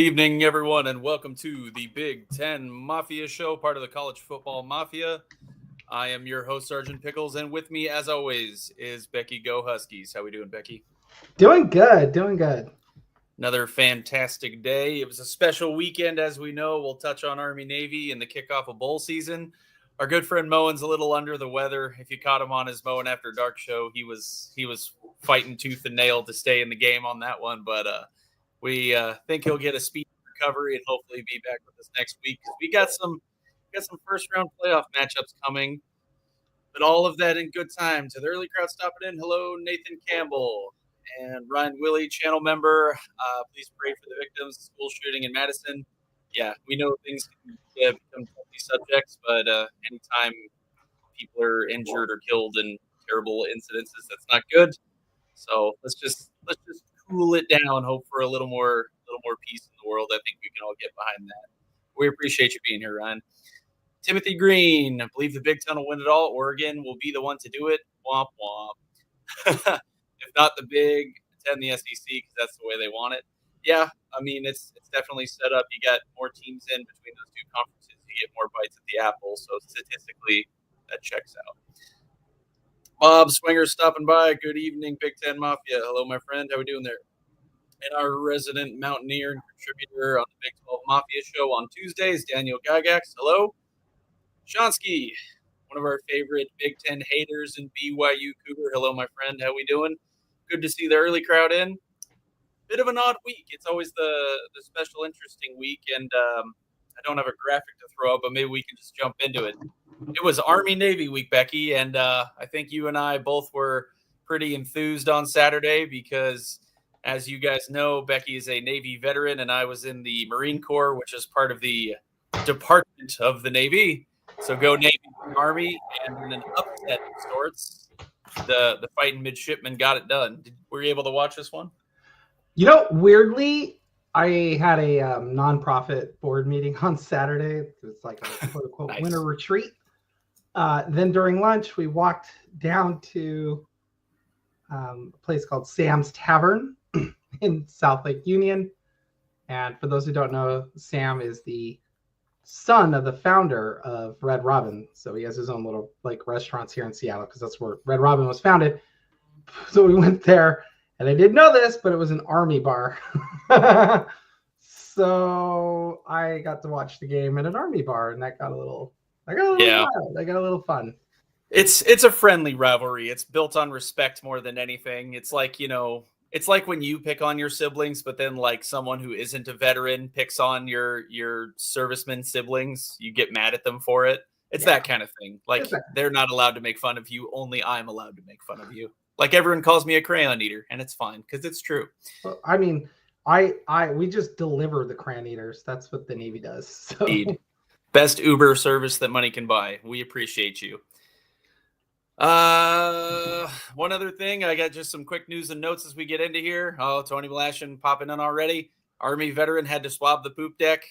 evening, everyone, and welcome to the Big Ten Mafia Show, part of the College Football Mafia. I am your host, Sergeant Pickles, and with me, as always, is Becky Go Huskies. How we doing, Becky? Doing good. Another fantastic day. It was a special weekend, as we know. We'll touch on Army-Navy and the kickoff of bowl season. Our good friend Moen's a little under the weather. If you caught him on his Moen After Dark show, he was fighting tooth and nail to stay in the game on that one, but we think he'll get a speedy recovery and hopefully be back with us next week. We got some first round playoff matchups coming, but all of that in good time. To the early crowd stopping in, hello Nathan Campbell and Ryan Willie, channel member. Please pray for the victims of the school shooting in Madison. Yeah, we know things can become touchy subjects, but anytime people are injured or killed in terrible incidences, that's not good. So let's just cool it down. Hope for a little more peace in the world. I think we can all get behind that. We appreciate you being here, Ryan. Timothy Green, I believe the Big Ten will win it all. Oregon will be the one to do it. Womp womp. If not the Big Ten, the SEC, because that's the way they want it. Yeah, I mean it's definitely set up. You got more teams in between those two conferences. You get more bites at the apple. So statistically, that checks out. Bob Swinger stopping by. Good evening, Big Ten Mafia. Hello, my friend. How we doing there? And our resident mountaineer and contributor on the Big 12 Mafia show on Tuesdays, Daniel Gygax. Hello. Shonsky, one of our favorite Big Ten haters and BYU Cougar. Hello, my friend. How we doing? Good to see the early crowd in. Bit of an odd week. It's always the special interesting week, and I don't have a graphic to throw up, but maybe we can just jump into it. It was Army-Navy week, Becky, and I think you and I both were pretty enthused on Saturday because, as you guys know, Becky is a Navy veteran, and I was in the Marine Corps, which is part of the Department of the Navy. So go Navy, Army, and in an upset of sorts, the fighting midshipmen got it done. Were you able to watch this one? You know, weirdly, I had a nonprofit board meeting on Saturday. It was like a quote-unquote Nice. winter retreat. Then during lunch, we walked down to a place called Sam's Tavern in South Lake Union. And for those who don't know, Sam is the son of the founder of Red Robin. So he has his own little restaurants here in Seattle because that's where Red Robin was founded. So we went there, and I didn't know this, but it was an Army bar. So I got to watch the game at an Army bar, and that got a little wild. I got a little fun. It's a friendly rivalry. It's built on respect more than anything. It's like, it's like when you pick on your siblings, but then like someone who isn't a veteran picks on your servicemen siblings, you get mad at them for it. It's that kind of thing. Like they're not allowed to make fun of you. Only I'm allowed to make fun of you. Like everyone calls me a crayon eater, and it's fine because it's true. Well, I mean, we just deliver the crayon eaters. That's what the Navy does. So. Indeed. Best Uber service that money can buy. We appreciate you. One other thing, I got just some quick news and notes as we get into here. Oh, Tony Blashin popping in already. Army veteran had to swab the poop deck.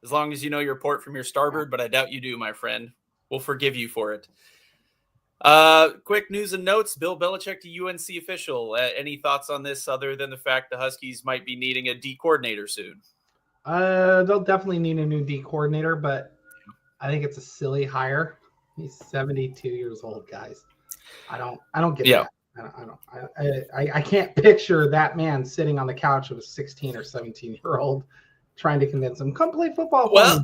As long as you know your port from your starboard, but I doubt you do, my friend. We'll forgive you for it. Quick news and notes. Bill Belichick to UNC official. Any thoughts on this other than the fact the Huskies might be needing a D coordinator soon? They'll definitely need a new D coordinator, but I think it's a silly hire. He's 72 years old, guys. I don't get that. I can't picture that man sitting on the couch with a 16 or 17-year-old trying to convince him, come play football. Well,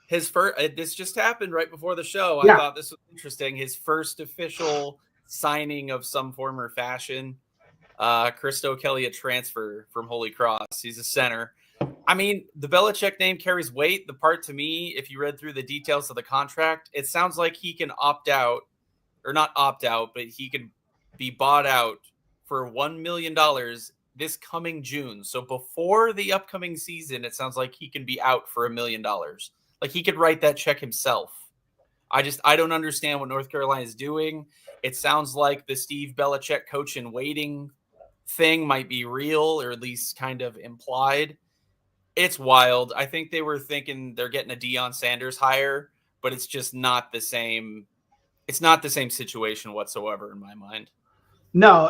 his first, this just happened right before the show. I thought this was interesting. His first official signing of some form or fashion. Christo Kelly, a transfer from Holy Cross. He's a center. I mean, the Belichick name carries weight. The part to me, if you read through the details of the contract, it sounds like he can opt out, or not opt out, but he could be bought out for $1 million this coming June. So before the upcoming season, it sounds like he can be out for $1 million. Like he could write that check himself. I don't understand what North Carolina is doing. It sounds like the Steve Belichick coach in waiting thing might be real, or at least kind of implied. It's wild. I think they were thinking they're getting a Deion Sanders hire, but it's just not the same. It's not the same situation whatsoever in my mind. No,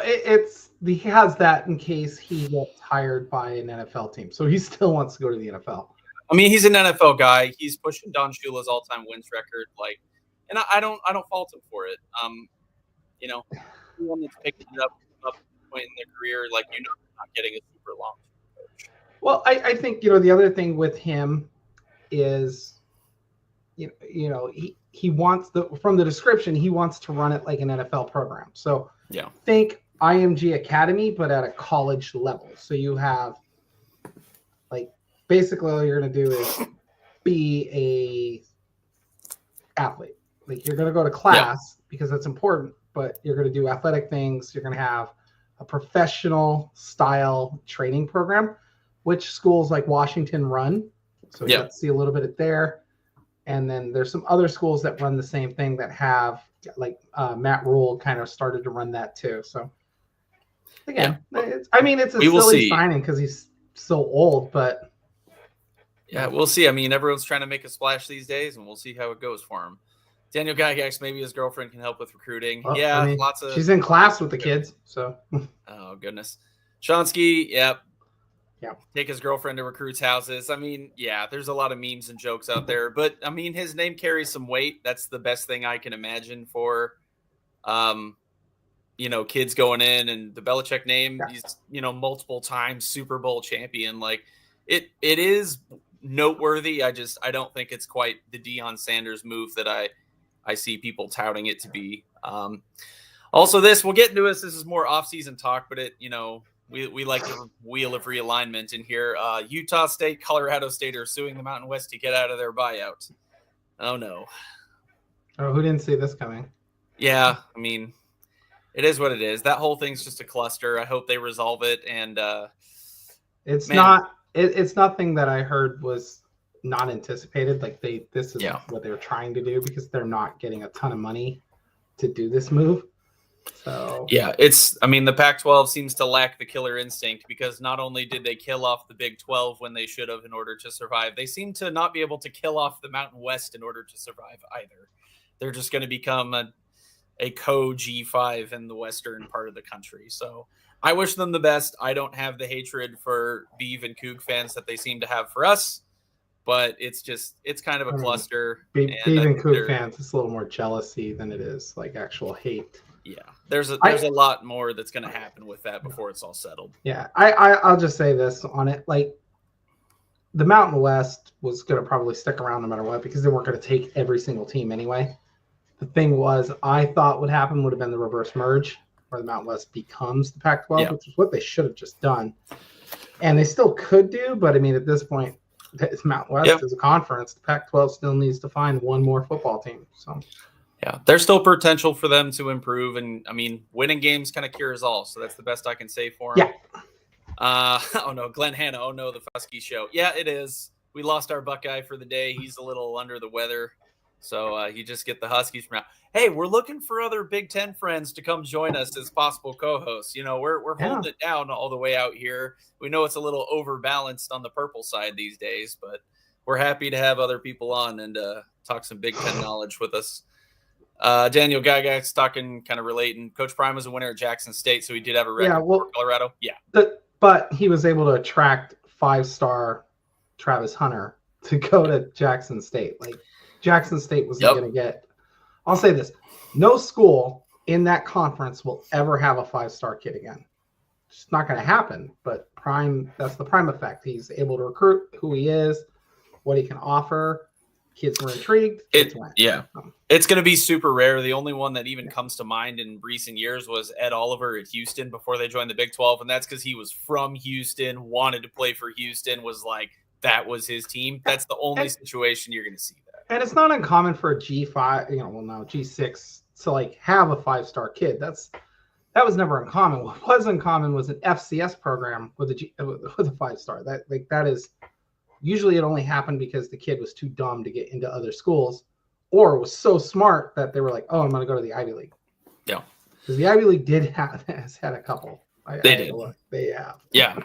he has that in case he gets hired by an NFL team. So he still wants to go to the NFL. I mean, he's an NFL guy. He's pushing Don Shula's all-time wins record. Like, and I don't fault him for it. You know, anyone that's picking it up point in their career, like, not getting a super long coach. Well, I think the other thing with him is, he wants from the description, he wants to run it like an NFL program. So yeah, think IMG Academy, but at a college level. So you have, like, basically all you're going to do is be a athlete. Like, you're going to go to class because that's important, but you're going to do athletic things. You're going to have a professional style training program, which schools like Washington run. So you got to see a little bit of there. And then there's some other schools that run the same thing that have, like, Matt Rule kind of started to run that too. So again, it's a silly signing because he's so old, but yeah, we'll see. I mean, everyone's trying to make a splash these days, and we'll see how it goes for him. Daniel Gygax, maybe his girlfriend can help with recruiting. Well, lots of. She's in class with the kids, so. Oh goodness, Shonsky, yeah. Take his girlfriend to recruits' houses. I mean, there's a lot of memes and jokes out there, but I mean, his name carries some weight. That's the best thing I can imagine for, kids going in, and the Belichick name. Yeah. He's multiple times Super Bowl champion. Like, it is noteworthy. I don't think it's quite the Deion Sanders move that I see people touting it to be. Also, we'll get into this. This is more off-season talk, but we like the wheel of realignment in here. Utah State, Colorado State are suing the Mountain West to get out of their buyout. Oh, no. Oh, who didn't see this coming? Yeah, I mean, it is what it is. That whole thing's just a cluster. I hope they resolve it. And it's nothing that I heard was not anticipated. Like, this is what they're trying to do because they're not getting a ton of money to do this move. So the Pac-12 seems to lack the killer instinct because not only did they kill off the Big 12 when they should have in order to survive, they seem to not be able to kill off the Mountain West in order to survive either. They're just going to become a co-G5 in the western part of the country. So I wish them the best. I don't have the hatred for Beav and Coug fans that they seem to have for us, but it's kind of a cluster. Beav and Coug fans, it's a little more jealousy than it is like actual hate. Yeah, there's a lot more that's going to happen with that before it's all settled. Yeah, I'll just say this on it. Like, the Mountain West was going to probably stick around no matter what because they weren't going to take every single team anyway. The thing was, I thought what happened would have been the reverse merge where the Mountain West becomes the Pac-12, which is what they should have just done. And they still could do, but I mean, at this point, it's Mountain West as a conference. The Pac-12 still needs to find one more football team. So. Yeah, there's still potential for them to improve. And, I mean, winning games kind of cures all. So that's the best I can say for them. Yeah. Oh, no, Glenn Hanna. Oh, no, the Fusky show. Yeah, it is. We lost our Buckeye for the day. He's a little under the weather. So you just get the Huskies from out. Hey, we're looking for other Big Ten friends to come join us as possible co-hosts. We're holding it down all the way out here. We know it's a little overbalanced on the purple side these days, but we're happy to have other people on and talk some Big Ten knowledge with us. Daniel Gygax talking, kind of relating. Coach Prime was a winner at Jackson State, so he did have a record for Colorado. Yeah. But he was able to attract 5-star Travis Hunter to go to Jackson State. Like, Jackson State was going to get – I'll say this. No school in that conference will ever have a 5-star kid again. It's not going to happen, but Prime – that's the Prime effect. He's able to recruit who he is, what he can offer. Kids were intrigued. It's going to be super rare. The only one that even comes to mind in recent years was Ed Oliver at Houston before they joined the Big 12, and that's because he was from Houston, wanted to play for Houston, was like that was his team. That's the only situation you're going to see that. And it's not uncommon for a G5, G6 to like have a 5-star kid. That was never uncommon. What was uncommon was an FCS program with a 5-star. That is. Usually it only happened because the kid was too dumb to get into other schools or was so smart that they were like, oh, I'm going to go to the Ivy League. Yeah. Because the Ivy League has had a couple. They did. They have. Yeah.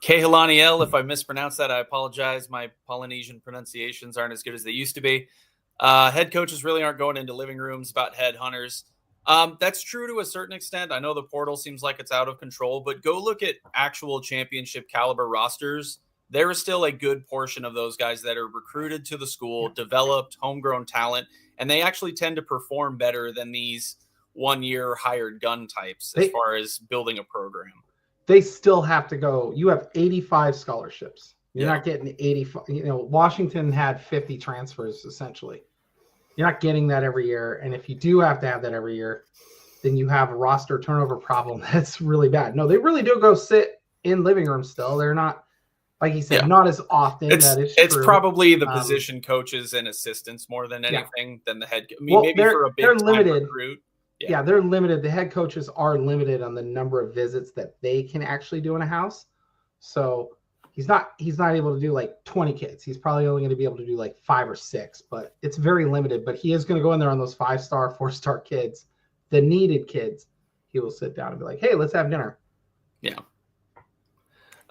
Kehlaniel, if I mispronounced that, I apologize. My Polynesian pronunciations aren't as good as they used to be. Head coaches really aren't going into living rooms about headhunters. That's true to a certain extent. I know the portal seems like it's out of control, but go look at actual championship caliber rosters. There is still a good portion of those guys that are recruited to the school, developed, homegrown talent, and they actually tend to perform better than these 1-year hired gun types as far as building a program. They still have to go. You have 85 scholarships. You're not getting 85. Washington had 50 transfers essentially. You're not getting that every year. And if you do have to have that every year, then you have a roster turnover problem that's really bad. No, they really do go sit in living rooms still. They're not, like you said, not as often. It's probably the position coaches and assistants more than anything than the head. I mean, maybe for a big time recruit. Yeah, they're limited. The head coaches are limited on the number of visits that they can actually do in a house. So he's not able to do like 20 kids. He's probably only going to be able to do like 5 or 6, but it's very limited. But he is going to go in there on those 5-star, 4-star kids, the needed kids. He will sit down and be like, "Hey, let's have dinner." Yeah.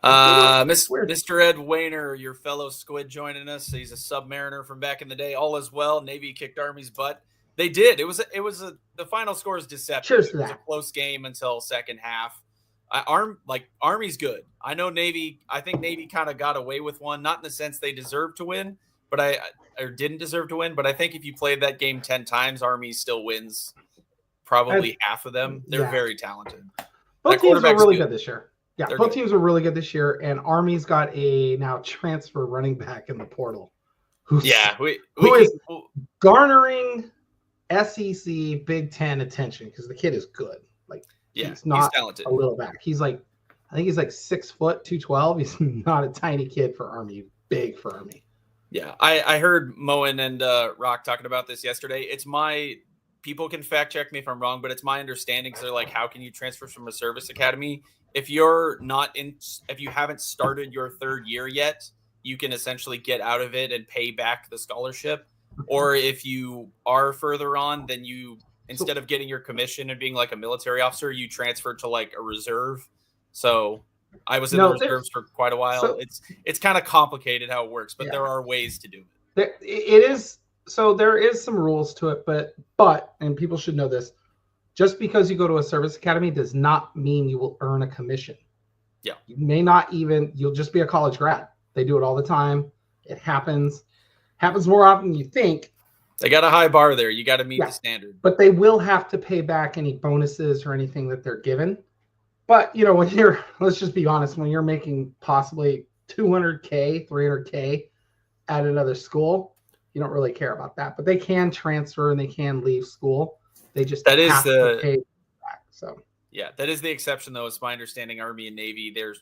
Mr. Ed Wayner, your fellow squid, joining us. He's a Submariner from back in the day. All is well. Navy kicked Army's butt. They did. The final score is deceptive. Cheers to it was that. a close game until second half. Army's good. I know Navy. I think Navy kind of got away with one, not in the sense they deserved to win, or didn't deserve to win. But I think if you played that game 10 times, Army still wins probably half of them. They're very talented. Both teams are really good this year. Yeah, both teams are really good this year, and Army's got a now transfer running back in the portal, who is garnering SEC Big Ten attention because the kid is good. He's not talented. A little back. I think he's like 6 foot, 212. He's not a tiny kid for Army. Big for Army. Yeah, I heard Moen and Rock talking about this yesterday. People can fact check me if I'm wrong, but it's my understanding because they're like, how can you transfer from a service academy? If you haven't started your 3rd year yet, you can essentially get out of it and pay back the scholarship. Or if you are further on, then instead of getting your commission and being like a military officer, you transfer to like a reserve. So I was in the reserves for quite a while. So, it's kind of complicated how it works, but there are ways to do it. It is. So there is some rules to it, but and people should know this, just because you go to a service academy does not mean you will earn a commission. Yeah. You may not you'll just be a college grad. They do it all the time. It happens more often than you think. They got a high bar there. You got to meet the standard. But they will have to pay back any bonuses or anything that they're given. But, let's just be honest, when you're making possibly $200K, $300K at another school, you don't really care about that. But they can transfer and they can leave school. They just have to pay back. So yeah, that is the exception, though. It's my understanding Army and Navy, they're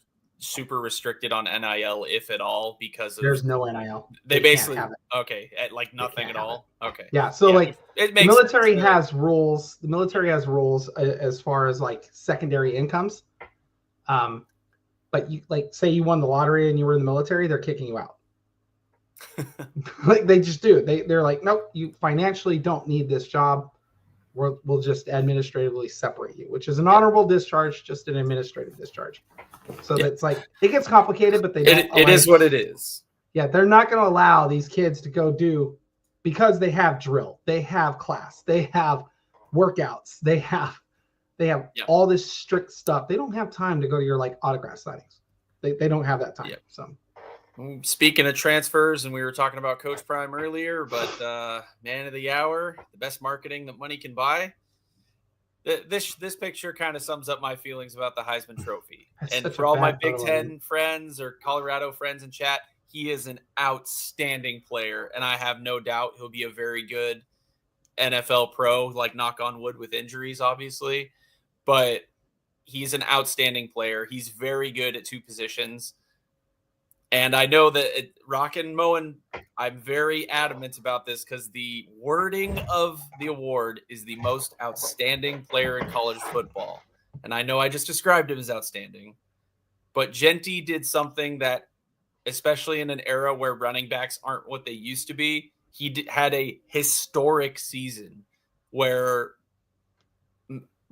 super restricted on NIL, if at all, because there's no NIL. They basically like nothing at all. Okay. Yeah. So it makes the military has rules. The military has rules as far as like secondary incomes. But you say you won the lottery and you were in the military, they're kicking you out. They just do. They're like, nope, you financially don't need this job. We'll just administratively separate you, which is an honorable discharge, just an administrative discharge. So it's like it gets complicated, but it is what it is. Yeah, they're not going to allow these kids to go do, because they have drill, they have class, they have workouts, they have all this strict stuff. They don't have time to go to your autograph signings. They don't have that time. Yep. So. Speaking of transfers, and we were talking about Coach Prime earlier, but man of the hour, the best marketing that money can buy. This picture kind of sums up my feelings about the Heisman Trophy. And for all my Big Ten friends or Colorado friends in chat, he is an outstanding player, and I have no doubt he'll be a very good NFL pro, knock on wood with injuries, obviously. But he's an outstanding player. He's very good at 2 positions. And I know that Rock and Moen, I'm very adamant about this because the wording of the award is the most outstanding player in college football. And I know I just described him as outstanding. But Genty did something that, especially in an era where running backs aren't what they used to be, had a historic season where,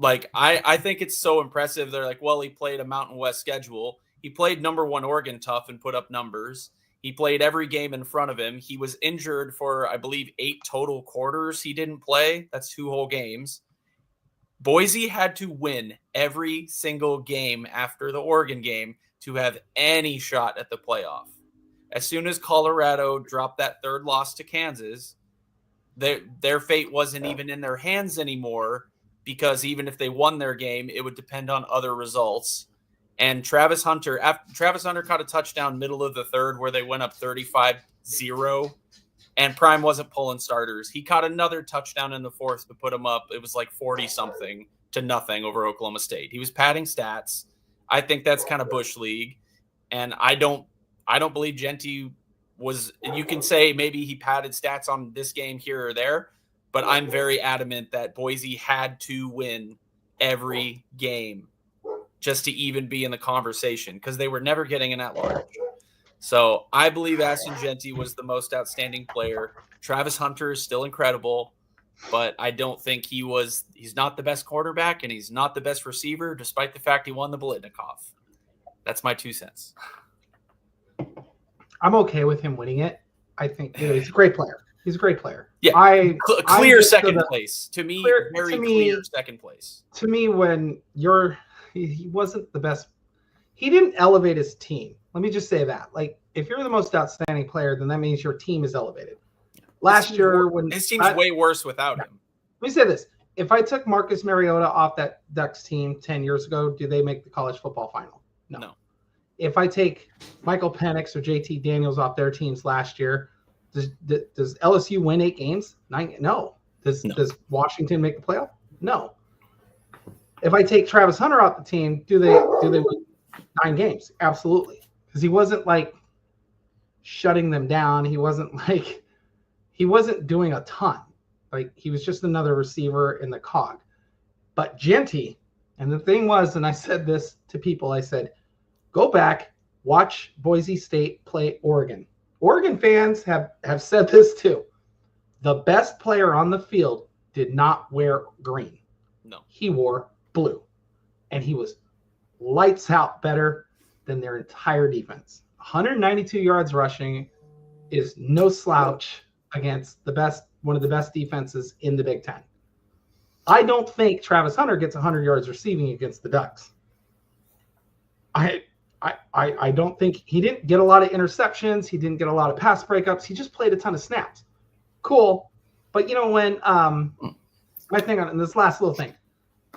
I think it's so impressive. They're like, well, he played a Mountain West schedule. He played number 1 Oregon tough and put up numbers. He played every game in front of him. He was injured for, I believe, 8 total quarters he didn't play. That's 2 whole games. Boise had to win every single game after the Oregon game to have any shot at the playoff. As soon as Colorado dropped that third loss to Kansas, their fate wasn't even in their hands anymore, because even if they won their game, it would depend on other results. And Travis Hunter caught a touchdown middle of the third where they went up 35-0, and Prime wasn't pulling starters. He caught another touchdown in the fourth to put him up. It was like 40-something to nothing over Oklahoma State. He was padding stats. I think that's kind of Bush League, and I don't believe Genty was. You can say maybe he padded stats on this game here or there, but I'm very adamant that Boise had to win every game just to even be in the conversation, because they were never getting an at-large. So I believe Ashton Genty was the most outstanding player. Travis Hunter is still incredible, but I don't think he's not the best quarterback, and he's not the best receiver, despite the fact he won the Biletnikoff. That's my 2 cents. I'm okay with him winning it. I think he's a great player. He's a great player. Yeah, clear second place. To me, clear second place. To me, when he wasn't the best. He didn't elevate his team. Let me just say that. Like, if you're the most outstanding player, then that means your team is elevated. Last year, when his team's way worse without him. Let me say this. If I took Marcus Mariota off that Ducks team 10 years ago, do they make the college football final? No. If I take Michael Penix or JT Daniels off their teams last year, does LSU win 8 games? 9? No. Does Washington make the playoff? No. If I take Travis Hunter off the team, do they win 9 games? Absolutely. Because he wasn't like shutting them down. He wasn't doing a ton. Like, he was just another receiver in the cog. But Genty, and the thing was, and I said this to people, I said, go back, watch Boise State play Oregon. Oregon fans have said this too. The best player on the field did not wear green. No. He wore blue. And he was lights out better than their entire defense. 192 yards rushing is no slouch against one of the best defenses in the Big Ten. I don't think Travis Hunter gets 100 yards receiving against the Ducks. I don't think he didn't get a lot of interceptions. He didn't get a lot of pass breakups. He just played a ton of snaps. Cool. But when my thing on this last little thing,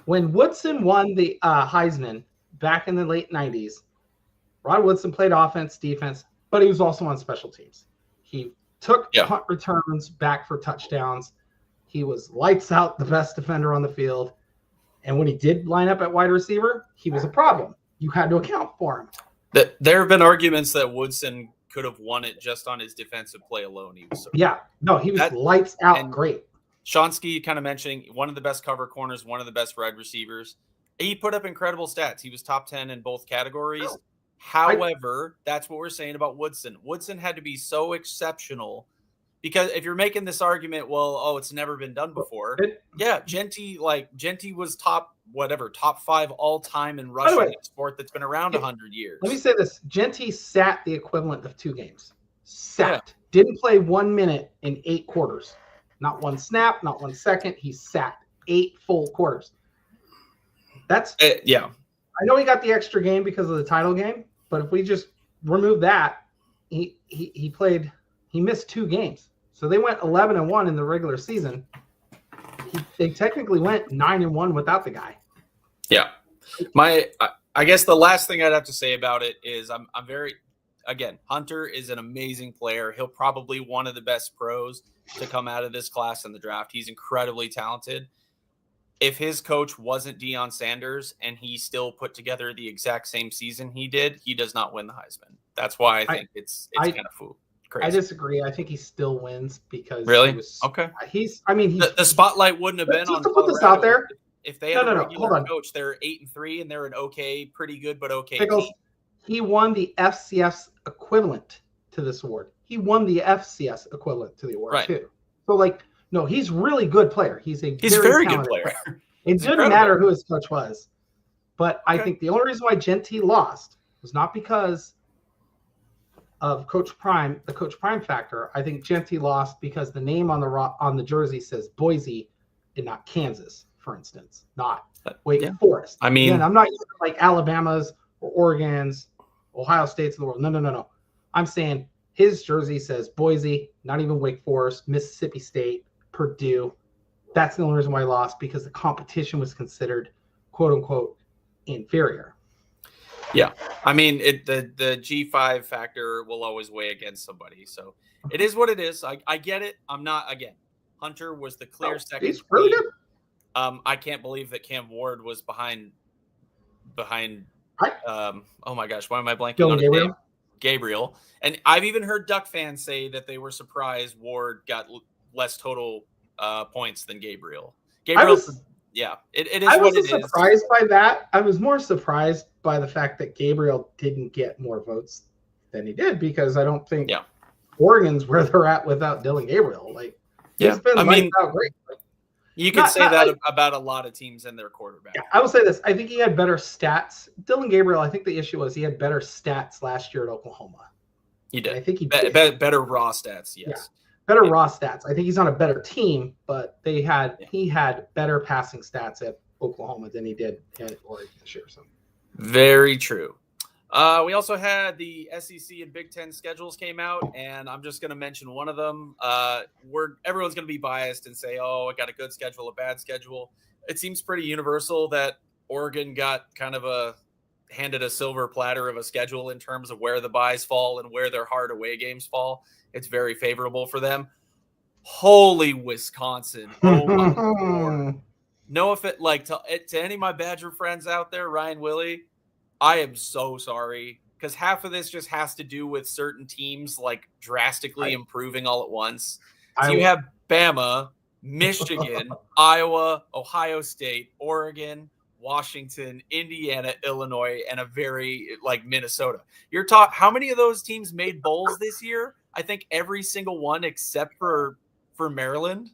when Woodson won the Heisman back in the late 90s, Rod Woodson played offense, defense, but he was also on special teams. He took punt returns back for touchdowns. He was lights out, the best defender on the field. And when he did line up at wide receiver, he was a problem. You had to account for him. There have been arguments that Woodson could have won it just on his defensive play alone. He was he was lights out great. Shonsky kind of mentioning one of the best cover corners, one of the best wide receivers. He put up incredible stats. He was top 10 in both categories. However, that's what we're saying about Woodson. Woodson had to be so exceptional, because if you're making this argument, it's never been done before. Genty was top 5 all time in rushing in a sport that's been around 100 years. Let me say this. Genty sat the equivalent of 2 games. Didn't play 1 minute in 8 quarters. Not 1 snap, not 1 second. He sat 8 full quarters. That's I know he got the extra game because of the title game, but if we just remove that, he missed 2 games. So they went 11-1 in the regular season. They technically went 9-1 without the guy. Yeah. I guess the last thing I'd have to say about it is I'm very, again, Hunter is an amazing player. He'll probably one of the best pros to come out of this class in the draft. He's incredibly talented. If his coach wasn't Deion Sanders and he still put together the exact same season he did, he does not win the Heisman. That's why I think it's kind of crazy. I disagree. I think he still wins because really okay. The spotlight wouldn't have been on. To put this out there, if they had a regular coach, they're 8-3 and they're an pretty good but okay Pickles, team. He won the FCS equivalent to this award. He won the FCS equivalent to the award too. So no, he's really good player. He's very good player. It didn't matter who his coach was. But I think the only reason why Genty lost was not because of Coach Prime, the Coach Prime factor. I think Genty lost because the name on the jersey says Boise and not Kansas. for instance, not Wake Yeah. Forest. I mean, again, I'm not using like Alabama's or Oregon's, Ohio State's of the world. No. I'm saying his jersey says Boise, not even Wake Forest, Mississippi State, Purdue. That's the only reason why he lost, because the competition was considered, quote unquote, inferior. Yeah. I mean, the G5 factor will always weigh against somebody. So it is what it is. I get it. I'm not, again, Hunter was the clear second. He's really good. I can't believe that Cam Ward was behind. Oh my gosh, why am I blanking on his name? Gabriel. And I've even heard Duck fans say that they were surprised Ward got less total points than Gabriel. It is what it is. I wasn't surprised by that. I was more surprised by the fact that Gabriel didn't get more votes than he did, because I don't think Oregon's where they're at without Dylan Gabriel. Like, he's been out great. You could say that about a lot of teams and their quarterback. Yeah, I will say this. I think he had better stats. Dylan Gabriel, I think the issue was he had better stats last year at Oklahoma. He did. I think he better raw stats, yes. Yeah, better raw stats. I think he's on a better team, but he had better passing stats at Oklahoma than he did at Oregon this year. So. Very true. We also had the SEC and Big Ten schedules came out, and I'm just going to mention one of them. Everyone's going to be biased and say, oh, I got a good schedule, a bad schedule. It seems pretty universal that Oregon got kind of handed a silver platter of a schedule in terms of where the buys fall and where their hard away games fall. It's very favorable for them. Holy Wisconsin. Oh, my Lord. No, if it to any of my Badger friends out there, Ryan Willie, I am so sorry, because half of this just has to do with certain teams like drastically improving all at once. So you have Bama, Michigan, Iowa, Ohio State, Oregon, Washington, Indiana, Illinois, and a very Minnesota. How many of those teams made bowls this year? I think every single one except for Maryland.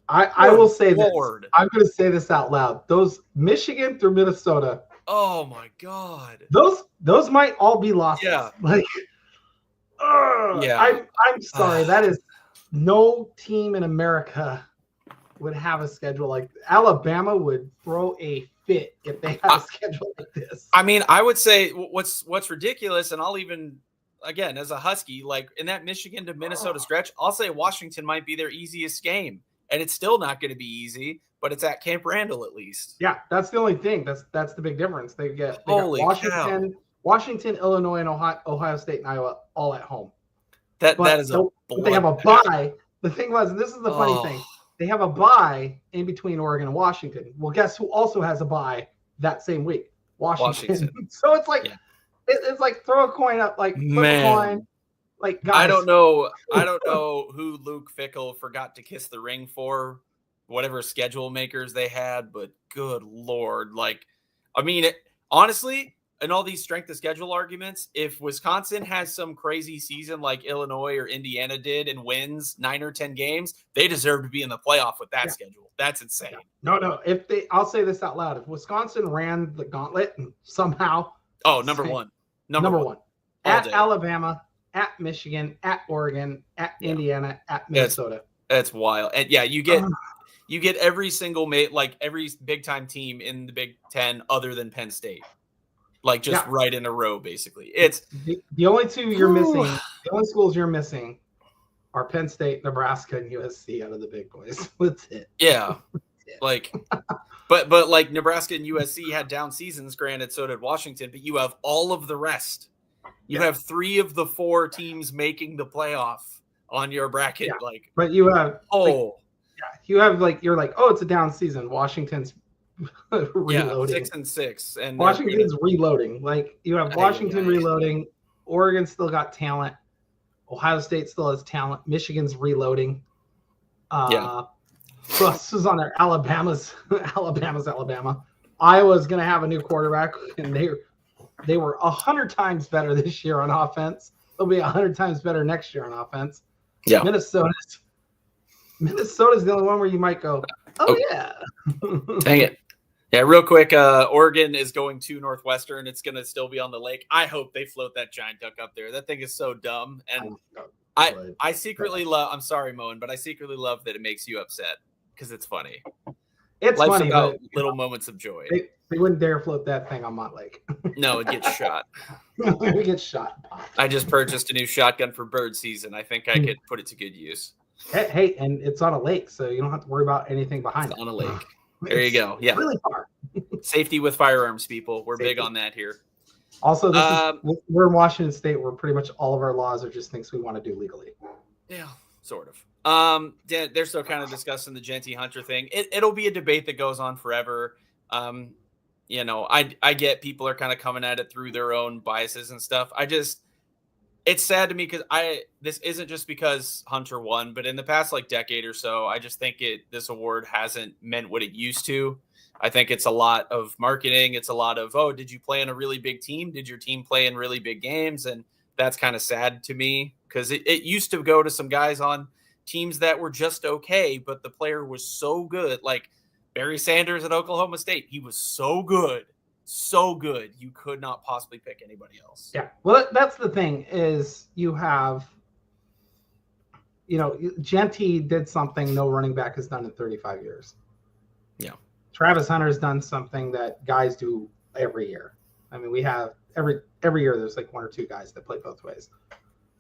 I will say this. I'm going to say this out loud. Those Michigan through Minnesota. Oh my God. Those might all be losses. Yeah. I'm sorry. That is, no team in America would have a schedule like Alabama would throw a fit if they had a schedule like this. I mean, I would say what's ridiculous, and I'll even, again, as a Husky, like in that Michigan to Minnesota stretch, I'll say Washington might be their easiest game, and it's still not going to be easy, but it's at Camp Randall at least. Yeah, that's the only thing. That's the big difference. They got Washington, Illinois, and Ohio State and Iowa all at home. That is a they have a bye. The thing was, and this is the funny thing, they have a bye in between Oregon and Washington. Well, guess who also has a bye that same week? Washington. So it's like it's like throw a coin up, like flip a coin. Like, guys, I don't know who Luke Fickell forgot to kiss the ring for, whatever schedule makers they had, but good Lord. Honestly, in all these strength of schedule arguments, if Wisconsin has some crazy season like Illinois or Indiana did and wins 9 or 10 games, they deserve to be in the playoff with that schedule. That's insane. No. I'll say this out loud. If Wisconsin ran the gauntlet and somehow. Number one. At Alabama, at Michigan, at Oregon, at Indiana, at Minnesota. That's wild. And you get every single every big time team in the Big Ten other than Penn State. Right in a row, basically. It's the only two you're missing. The only schools you're missing are Penn State, Nebraska, and USC out of the big boys. That's it. Yeah. But Nebraska and USC had down seasons, granted, so did Washington, but you have all of the rest. You have 3 of the 4 teams making the playoff on your bracket. Yeah. But you have it's a down season. Washington's reloading. 6-6, and Washington's reloading. You have Washington reloading. Oregon still got talent. Ohio State still has talent. Michigan's reloading. Plus is on there. Alabama's Alabama. Iowa's going to have a new quarterback, and they were 100 times better this year on offense. They'll be 100 times better next year on offense. Yeah. Minnesota's the only one where you might go, yeah. Dang it. Yeah, real quick, Oregon is going to Northwestern. It's going to still be on the lake. I hope they float that giant duck up there. That thing is so dumb. And I secretly love – I'm sorry, Moen, but I secretly love that it makes you upset because it's funny. It's Life's funny, about but little moments of joy. they wouldn't dare float that thing on Mont Lake. No, it gets shot. It gets shot. I just purchased a new shotgun for bird season. I think I could put it to good use. Hey, and it's on a lake, so you don't have to worry about anything behind It's it. on a lake. There you go. Yeah. Really far. Safety with firearms, people. We're big on that here. Also, we're in Washington State where pretty much all of our laws are just things we want to do legally. Yeah, sort of. They're still kind of discussing the Genty Hunter thing. It'll be a debate that goes on forever. You know, I get people are kind of coming at it through their own biases and stuff. It's sad to me because this isn't just because Hunter won, but in the past like decade or so, I just think this award hasn't meant what it used to. I think it's a lot of marketing. It's a lot of, oh, did you play in a really big team? Did your team play in really big games? And that's kind of sad to me because it used to go to some guys on teams that were just okay, but the player was so good. Like Barry Sanders at Oklahoma State, he was so good, you could not possibly pick anybody else. Yeah, well, that's the thing is you have, you know, Genty did something no running back has done in 35 years. Yeah. Travis Hunter's done something that guys do every year. I mean, we have every year there's like one or two guys that play both ways.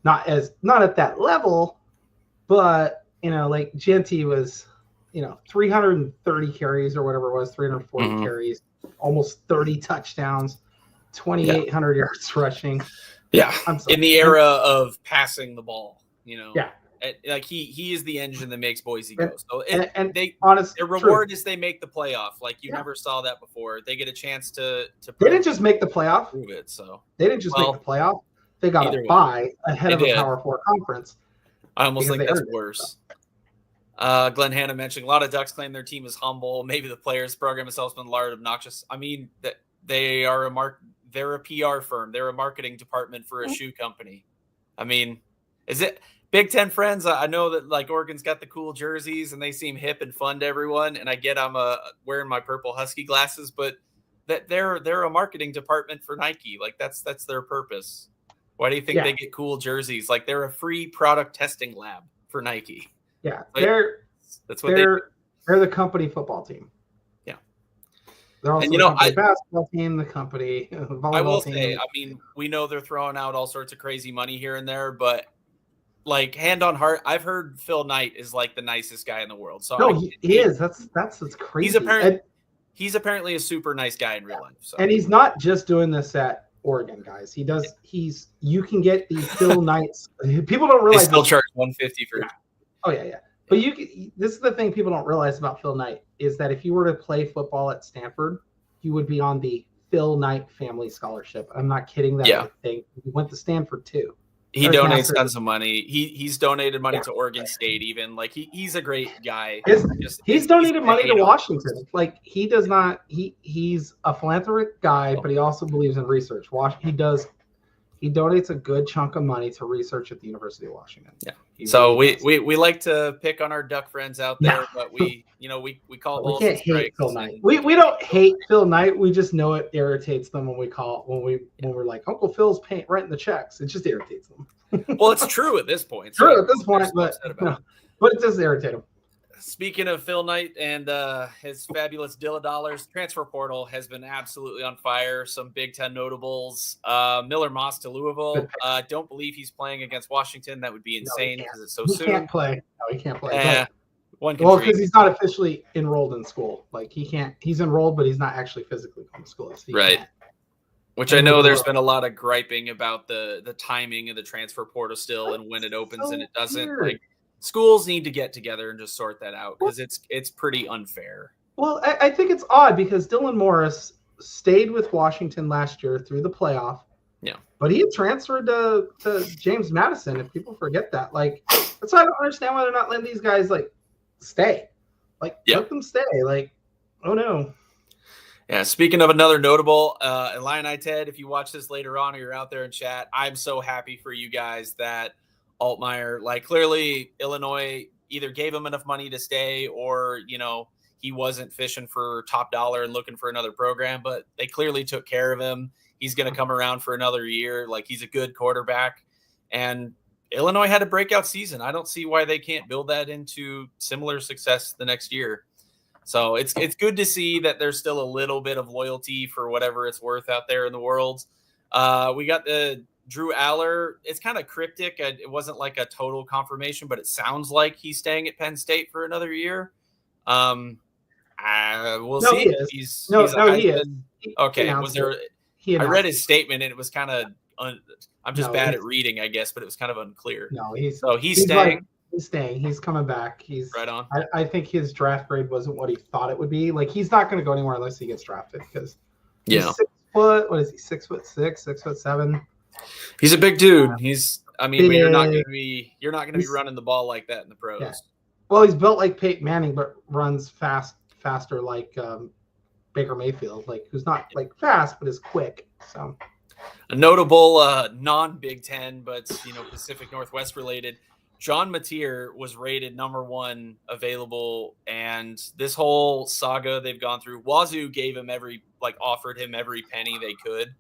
Not at that level, but you know, like Genty was, you know, 330 carries or whatever it was, 340 carries, almost 30 touchdowns, 2,800 yards rushing. Yeah. In the era of passing the ball, you know. Yeah. Like he is the engine that makes Boise go. So their reward is they make the playoff. Like you never saw that before. They get a chance to they didn't just make the playoff. Prove it. So they didn't just make the playoff. They got a bye ahead of a Power 4 conference. I almost think that's worse. Glenn Hanna mentioning a lot of Ducks claim their team is humble. Maybe the players program itself has been large, obnoxious. I mean that they're a PR firm. They're a marketing department for a shoe company. I mean, is it Big Ten friends? I know that like Oregon's got the cool jerseys and they seem hip and fun to everyone. And I get I'm wearing my purple Husky glasses, but that they're a marketing department for Nike. Like that's their purpose. Why do you think they get cool jerseys? Like they're a free product testing lab for Nike. Yeah, like, they're the company football team. Yeah, they're also the company basketball team, the company volleyball I will team. say, I mean, we know they're throwing out all sorts of crazy money here and there, but like hand on heart, I've heard Phil Knight is like the nicest guy in the world. So no, he is. That's what's crazy. He's apparently a super nice guy in real life. So. And he's not just doing this at Oregon, guys. You can get the Phil Knights. People don't realize they still charge $150 for. Yeah. Oh yeah. But this is the thing people don't realize about Phil Knight is that if you were to play football at Stanford, you would be on the Phil Knight Family Scholarship. I'm not kidding. That thing. He went to Stanford too. He donates tons of money. He's donated money to Oregon State. Even like he's a great guy. He's donated money to Washington. Like he does not. He's a philanthropic guy, but he also believes in research. He donates a good chunk of money to research at the University of Washington. Yeah. So we like to pick on our Duck friends out there, but we call we can't hate Phil Knight. We don't hate Phil Knight. We just know it irritates them when we're like Uncle Phil's writing the checks. It just irritates them. Well, it's true at this point. True at this point, but it does irritate them. Speaking of Phil Knight and his fabulous Dilla dollars, transfer portal has been absolutely on fire. Some Big Ten notables. Miller Moss to Louisville. Don't believe he's playing against Washington. That would be insane because it's so soon. He can't play. No, he can't play. Well, because he's not officially enrolled in school. Like he can't. He's enrolled, but he's not actually physically going to school. So right. Can't. Which I know there's been a lot of griping about the timing of the transfer portal still and when it opens and it doesn't. Weird. Like schools need to get together and just sort that out because it's pretty unfair. Well, I think it's odd because Dylan Morris stayed with Washington last year through the playoff. Yeah. But he had transferred to James Madison, if people forget that. Like, that's why I don't understand why they're not letting these guys, like, stay. Like, let them stay. Like, oh, no. Yeah, speaking of another notable, Illini Ted, if you watch this later on or you're out there in chat, I'm so happy for you guys that Altmaier, like clearly Illinois either gave him enough money to stay or, you know, he wasn't fishing for top dollar and looking for another program, but they clearly took care of him. He's going to come around for another year. Like he's a good quarterback and Illinois had a breakout season. I don't see why they can't build that into similar success the next year. So it's good to see that there's still a little bit of loyalty for whatever it's worth out there in the world. We got the Drew Aller. It's kind of cryptic. It wasn't like a total confirmation, but it sounds like he's staying at Penn State for another year. We'll see. He is. He is. Okay. Was there? I read his statement and it was kind of. I'm just bad at reading, I guess, but it was kind of unclear. No, he's staying. He's staying. He's coming back. He's right on. I think his draft grade wasn't what he thought it would be. Like, he's not going to go anywhere unless he gets drafted because he's 6 foot. What is he? 6'6", 6'7". He's a big dude. But you're not going to be running the ball like that in the pros. Yeah. Well, he's built like Peyton Manning, but runs faster like Baker Mayfield, like who's not like fast but is quick. So a notable non-Big Ten, but Pacific Northwest related. John Mateer was rated number 1 available, and this whole saga they've gone through, Wazoo offered him every penny they could,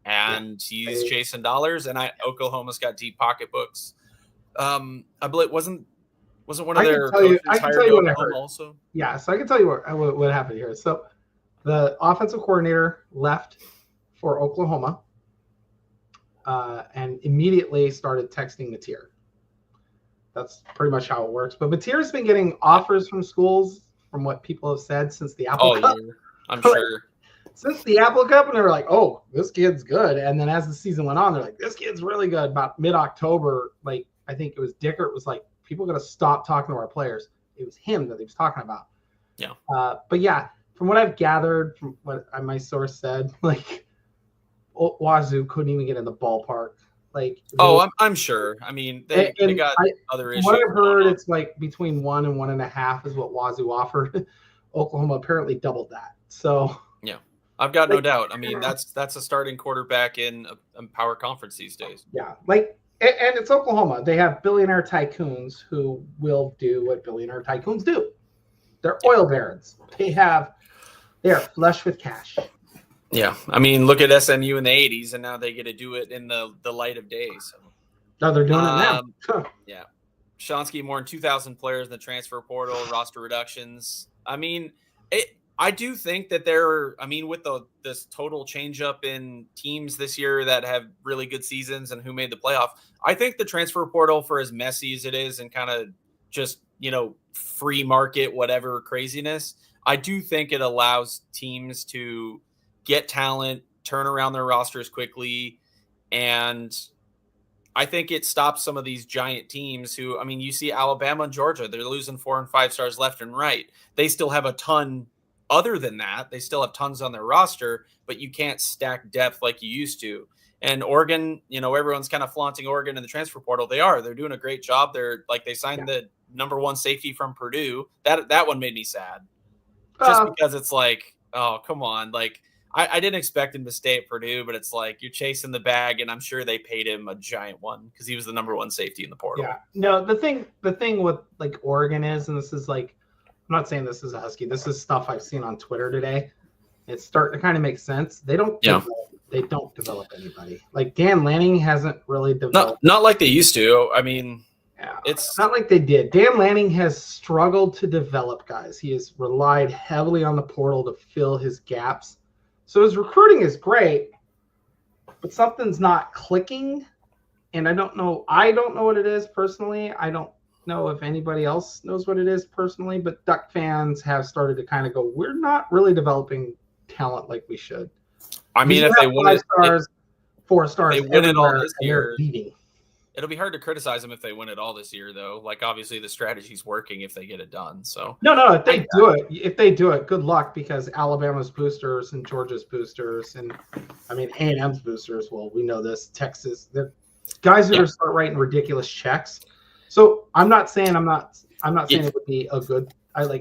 and he's chasing dollars. And Oklahoma's got deep pocketbooks. I believe wasn't one of their coaches hired to Oklahoma also? Yeah, so I can tell you what happened here. So the offensive coordinator left for Oklahoma, and immediately started texting Mateer. That's pretty much how it works. But Mateer's been getting offers from schools, from what people have said, since the Apple Cup. Yeah, I'm sure. Since the Apple Cup, and they were like, "Oh, this kid's good." And then as the season went on, they're like, "This kid's really good." About mid-October, like I think it was Dickert was like, "People got to stop talking to our players." It was him that he was talking about. Yeah. But yeah, from what I've gathered, from what my source said, like Wazoo couldn't even get in the ballpark. Like, I'm sure. I mean, they got other issues. What I've heard, it's like between 1 and 1.5 is what Wazoo offered. Oklahoma apparently doubled that. So yeah, I've got no doubt. I mean, that's a starting quarterback in a power conference these days. Yeah, and it's Oklahoma. They have billionaire tycoons who will do what billionaire tycoons do. They're oil barons. They are flush with cash. Yeah, I mean, look at SMU in the 80s, and now they get to do it in the light of day. So. No, they're doing it now. Yeah. Shonsky, more than 2,000 players in the transfer portal, roster reductions. I mean, I do think that with this total change up in teams this year that have really good seasons and who made the playoff, I think the transfer portal, for as messy as it is and kind of just, free market, whatever craziness, I do think it allows teams to get talent, turn around their rosters quickly, and I think it stops some of these giant teams who, you see Alabama and Georgia, they're losing 4 and 5 stars left and right. They still have a ton other than that. They still have tons on their roster, but you can't stack depth like you used to. And Oregon, everyone's kind of flaunting Oregon in the transfer portal. They're doing a great job. They signed the number 1 safety from Purdue. That one made me sad. Just because it's like, oh, come on. Like, I didn't expect him to stay at Purdue, but it's like you're chasing the bag, and I'm sure they paid him a giant one because he was the number 1 safety in the portal. Yeah. No, the thing with like Oregon is, and this is like, I'm not saying this is a Husky. This is stuff I've seen on Twitter today. It's starting to kind of make sense. They don't develop anybody. Like Dan Lanning hasn't really developed. Not like they used to. I mean, it's not like they did. Dan Lanning has struggled to develop guys. He has relied heavily on the portal to fill his gaps. So his recruiting is great, but something's not clicking. And I don't know what it is personally. I don't know if anybody else knows what it is personally, but Duck fans have started to kind of go, we're not really developing talent like we should. I mean, if they win 5 stars, 4 stars, they win it all this year. Leading. It'll be hard to criticize them if they win it all this year, though. Like, obviously, the strategy's working if they get it done. So no, if they do it, good luck, because Alabama's boosters and Georgia's boosters, and A&M's boosters. Well, we know this. Texas, the guys are going to start writing ridiculous checks. So I'm not saying it would be a good.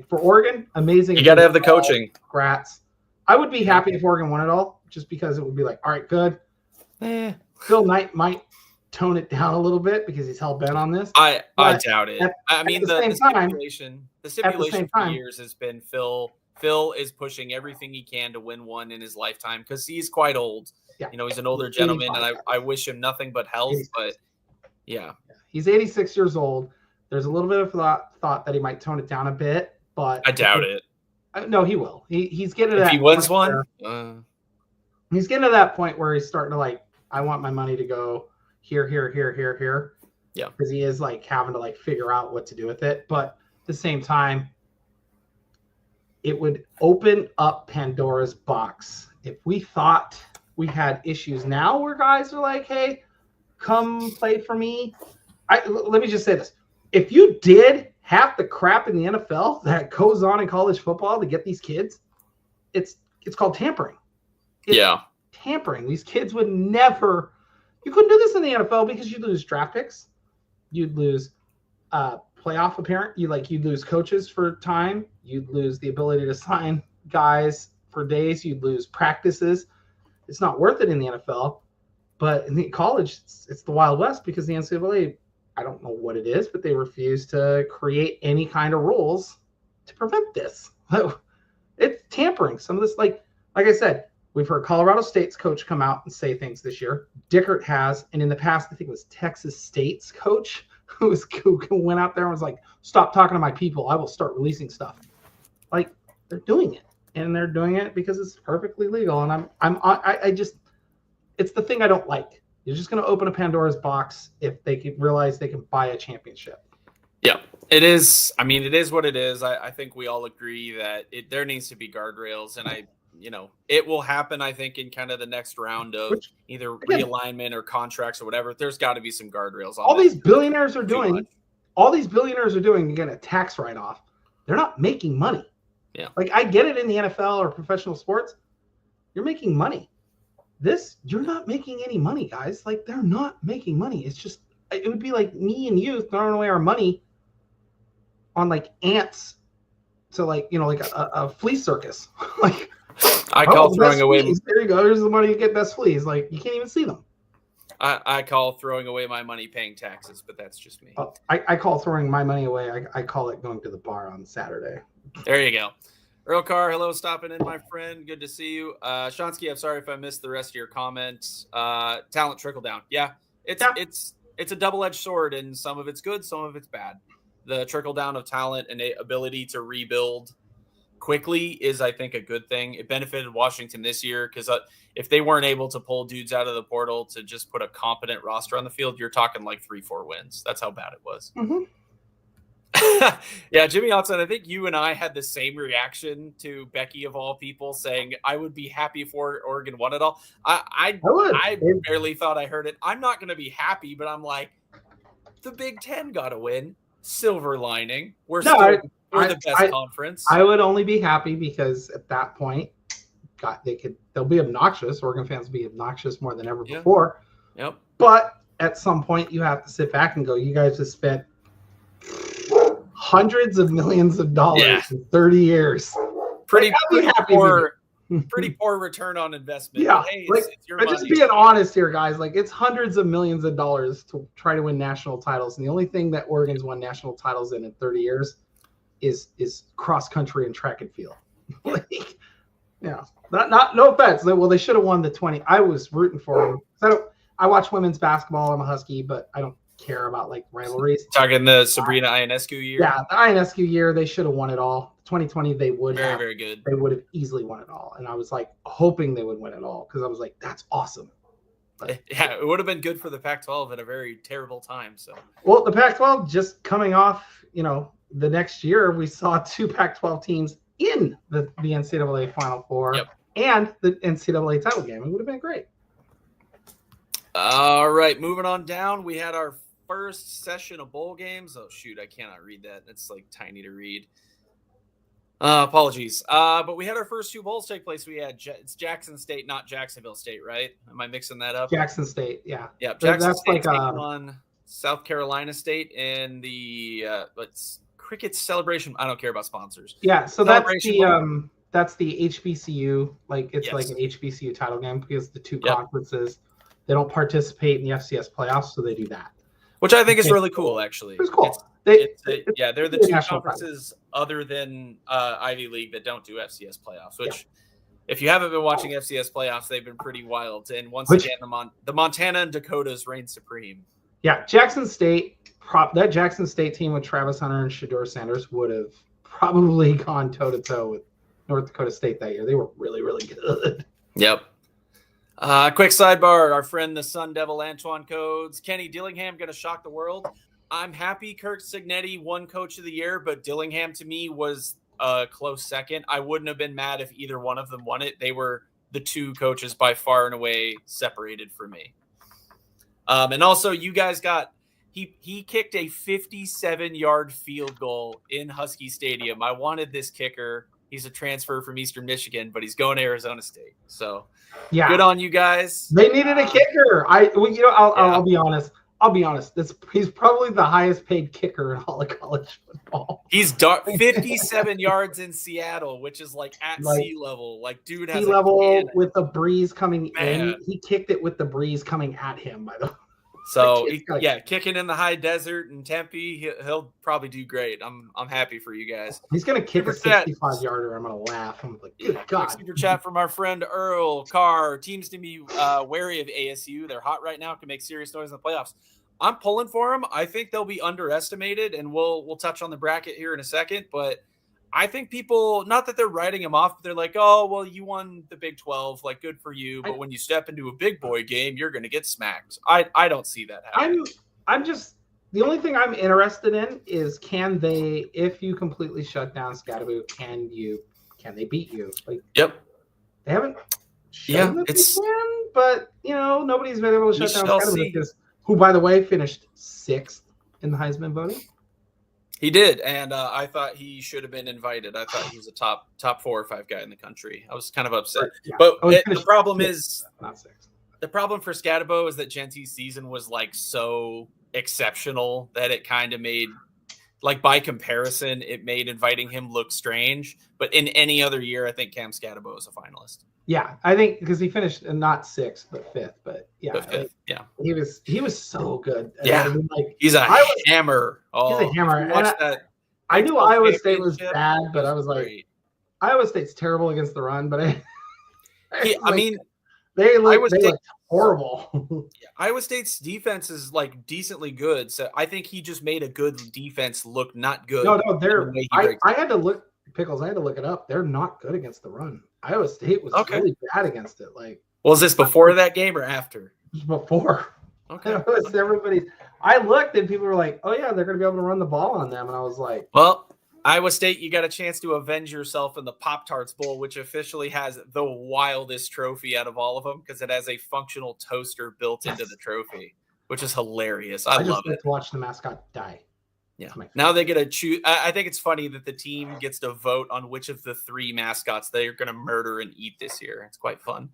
For Oregon, amazing. You got to have the coaching. Congrats. I would be happy if Oregon won it all, just because it would be like, all right, good. Phil Knight might tone it down a little bit because he's hell bent on this. I doubt it. The stipulation for years has been Phil is pushing everything he can to win one in his lifetime because he's quite old. Yeah. He's an older gentleman, and I wish him nothing but health. 86. But yeah, he's 86 years old. There's a little bit of thought that he might tone it down a bit, but I doubt it. No, he will. He's getting to If that he wins point one, he's getting to that point where he's starting to like, I want my money to go here. Yeah. Because he is like having to like figure out what to do with it. But at the same time, it would open up Pandora's box. If we thought we had issues now where guys are like, hey, come play for me. Let me just say this. If you did half the crap in the NFL that goes on in college football to get these kids, it's called tampering. It's tampering. These kids would never. You couldn't do this in the NFL because you'd lose draft picks, you'd lose playoff apparent. You'd lose coaches for time. You'd lose the ability to sign guys for days. You'd lose practices. It's not worth it in the NFL. But in the college, it's the Wild West because the NCAA, I don't know what it is, but they refuse to create any kind of rules to prevent this. It's tampering. Some of this, like I said, we've heard Colorado State's coach come out and say things this year. Dickert has, and in the past, I think it was Texas State's coach who went out there and was like, "Stop talking to my people. I will start releasing stuff." Like, they're doing it, and they're doing it because it's perfectly legal. And I just, it's the thing I don't like. You're just going to open a Pandora's box if they can realize they can buy a championship. Yeah, it is. I mean, it is what it is. I think we all agree that there needs to be guardrails, and it will happen, I think, in kind of the next round of either realignment or contracts or whatever. There's got to be some guardrails on all these billionaires are doing. All these billionaires are doing, again, a tax write-off. They're not making money. Yeah. Like, I get it in the NFL or professional sports. You're making money. You're not making any money, guys. Like, they're not making money. It's just, it would be like me and you throwing away our money on like ants to like a flea circus. Like, I call throwing away. Fleas. There you go. There's the money to get best fleas. Like, you can't even see them. I call throwing away my money paying taxes, but that's just me. I call throwing my money away. I call it going to the bar on Saturday. There you go. Earl Carr, hello, stopping in, my friend. Good to see you. Shonsky, I'm sorry if I missed the rest of your comments. Talent trickle down. Yeah, it's a double-edged sword, and some of it's good, some of it's bad. The trickle down of talent and the ability to rebuild quickly is, I think, a good thing. It benefited Washington this year because if they weren't able to pull dudes out of the portal to just put a competent roster on the field, you're talking like 3-4 wins. That's how bad it was. Mm-hmm. Yeah, Jimmy Hobson, I think you and I had the same reaction to Becky, of all people, saying I would be happy if Oregon won it all. I barely thought I heard it. I'm not going to be happy, but I'm like, the Big Ten got to win. Silver lining. We're the best conference. I would only be happy because at that point, they'll be obnoxious. Oregon fans will be obnoxious more than ever before. Yep. But at some point, you have to sit back and go, you guys have spent hundreds of millions of dollars in 30 years. Pretty poor return on investment. Yeah, hey, it's your money. Just being honest here, guys. Like, it's hundreds of millions of dollars to try to win national titles, and the only thing that Oregon's won national titles in 30 years is cross country and track and field. No offense. Well, they should have won the 20. I was rooting for them. I watch women's basketball. I'm a Husky, but I don't care about like rivalries. Talking the Sabrina Ionescu year. Yeah, the Ionescu year, they should have won it all. 2020, they would have. Very good. They would have easily won it all. And I was like hoping they would win it all because I was like, that's awesome. But, yeah, it would have been good for the Pac-12 at a very terrible time. So, well, the Pac-12 just coming off, the next year we saw 2 Pac-12 teams in the NCAA Final Four and the NCAA title game. It would have been great. All right, moving on down. We had our first session of bowl games. Oh, shoot, I cannot read that. It's like tiny to read. Apologies. But we had our first 2 bowls take place. We had it's Jackson State, not Jacksonville State, right? Am I mixing that up? Jackson State, yeah. Yeah, Jackson State taking on South Carolina State in the cricket celebration. I don't care about sponsors. Yeah, so that's the HBCU. Like, it's like an HBCU title game because the 2 conferences, they don't participate in the FCS playoffs, so they do that. Which I think is really cool, actually. It's cool. They're the 2 conferences other than Ivy League that don't do FCS playoffs, which if you haven't been watching FCS playoffs, they've been pretty wild. And once again, the Montana and Dakotas reign supreme. Yeah, Jackson State, that Jackson State team with Travis Hunter and Shedeur Sanders would have probably gone toe-to-toe with North Dakota State that year. They were really, really good. Yep. Quick sidebar. Our friend, the Sun Devil Antoine Codes. Kenny Dillingham going to shock the world. I'm happy Kirk Cignetti won Coach of the Year, but Dillingham to me was a close second. I wouldn't have been mad if either one of them won it. They were the two coaches by far and away separated for me. And also, you guys got he kicked a 57-yard field goal in Husky Stadium. I wanted this kicker. He's a transfer from Eastern Michigan, but he's going to Arizona State. So, yeah, good on you guys. They needed a kicker. I'll be honest. He's probably the highest paid kicker in all of college football. He's 57 yards in Seattle, which is like at sea level. Like, dude has sea level with the breeze coming in. He kicked it with the breeze coming at him, by the way. So kicking in the high desert in Tempe, he'll probably do great. I'm happy for you guys. He's gonna kick a 65-yarder. I'm gonna laugh. I'm like, good God. Super chat from our friend Earl Carr. Teams to be wary of ASU. They're hot right now. Can make serious noise in the playoffs. I'm pulling for them. I think they'll be underestimated, and we'll touch on the bracket here in a second. But I think people, not that they're writing them off, but they're like, oh, well, you won the Big 12, like, good for you. But when you step into a big boy game, you're going to get smacked. I don't see that happening. I'm just the only thing I'm interested in is can they, if you completely shut down Scatterboot, can they beat you? Like, yep, they haven't shown that they can, but nobody's been able to shut down Scatterboot, who, by the way, finished 6th in the Heisman voting. He did, and I thought he should have been invited. I thought he was a top 4 or 5 guy in the country. I was kind of upset. But the problem is not 6. The problem for Scatterbo is that Genty's season was like so exceptional that it kind of made, like, by comparison, it made inviting him look strange. But in any other year, I think Cam Scatterbo is a finalist. Yeah, I think because he finished not 6th but 5th. But yeah, he was so good. Yeah, he's a hammer. He's a hammer. I knew Iowa State was bad, but I was like, Iowa State's terrible against the run. But they look horrible. Iowa State's defense is like decently good, so I think he just made a good defense look not good. No, I had to look. Pickles, I had to look it up. They're not good against the run. Iowa State was really bad against it. Like, was this before that game or after? Before. Okay. I looked and people were like, "Oh yeah, they're going to be able to run the ball on them," and I was like, "Well, Iowa State, you got a chance to avenge yourself in the Pop-Tarts Bowl, which officially has the wildest trophy out of all of them because it has a functional toaster built into the trophy, which is hilarious. I love it. To watch the mascot die." Yeah. Now they get to choose. I think it's funny that the team gets to vote on which of the 3 mascots they're going to murder and eat this year. It's quite fun.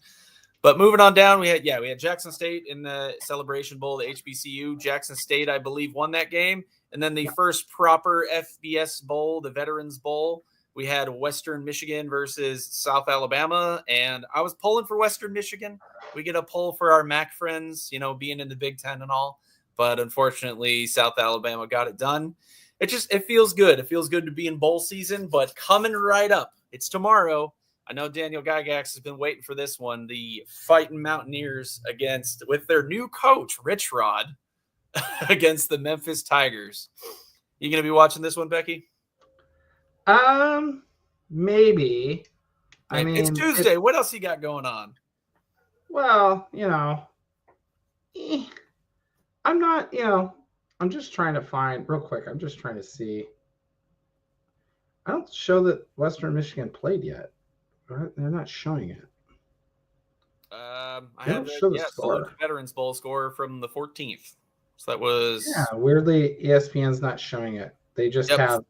But moving on down, we had Jackson State in the Celebration Bowl, the HBCU. Jackson State, I believe, won that game. And then the first proper FBS Bowl, the Veterans Bowl, we had Western Michigan versus South Alabama. And I was pulling for Western Michigan. We get a pull for our MAC friends, being in the Big Ten and all. But unfortunately, South Alabama got it done. It feels good. It feels good to be in bowl season, but coming right up. It's tomorrow. I know Daniel Gygax has been waiting for this one. The Fighting Mountaineers with their new coach, Rich Rod, against the Memphis Tigers. You going to be watching this one, Becky? Maybe. It's Tuesday. What else you got going on? Well, I'm not, I'm just trying to find real quick. I'm just trying to see. I don't show that Western Michigan played yet. They're not showing it. I have the Veterans Bowl score from the 14th. So that was weirdly ESPN's not showing it. They just have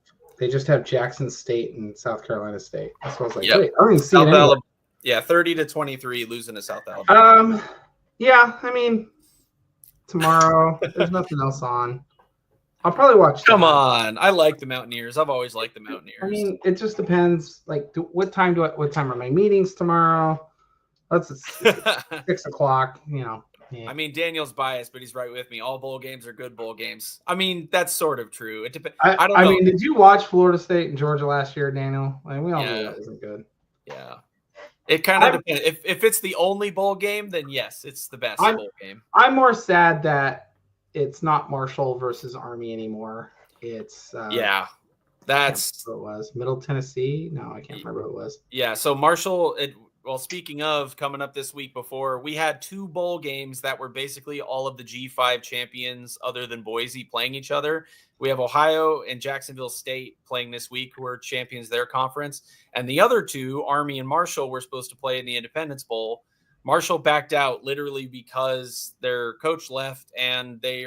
Jackson State and South Carolina State. That's what I was like. Wait, I don't even see it anywhere. Yeah, 30-23 losing to South Alabama. Tomorrow, there's nothing else on. I'll probably watch. Come on, I like the Mountaineers. I've always liked the Mountaineers. It just depends. Like, what time are my meetings tomorrow? That's 6 o'clock. Yeah. Daniel's biased, but he's right with me. All bowl games are good bowl games. That's sort of true. It depends. I don't know. Did you watch Florida State and Georgia last year, Daniel? We all know that isn't good. Yeah. It kind of depends. If it's the only bowl game, then yes, it's the best bowl game. I'm more sad that it's not Marshall versus Army anymore. It's That's who it was. Middle Tennessee. No, I can't remember who it was. Yeah. So Marshall, well, speaking of coming up this week before, we had 2 bowl games that were basically all of the G5 champions other than Boise playing each other. We have Ohio and Jacksonville State playing this week, who are champions their conference. And the other 2, Army and Marshall, were supposed to play in the Independence Bowl. Marshall backed out literally because their coach left and they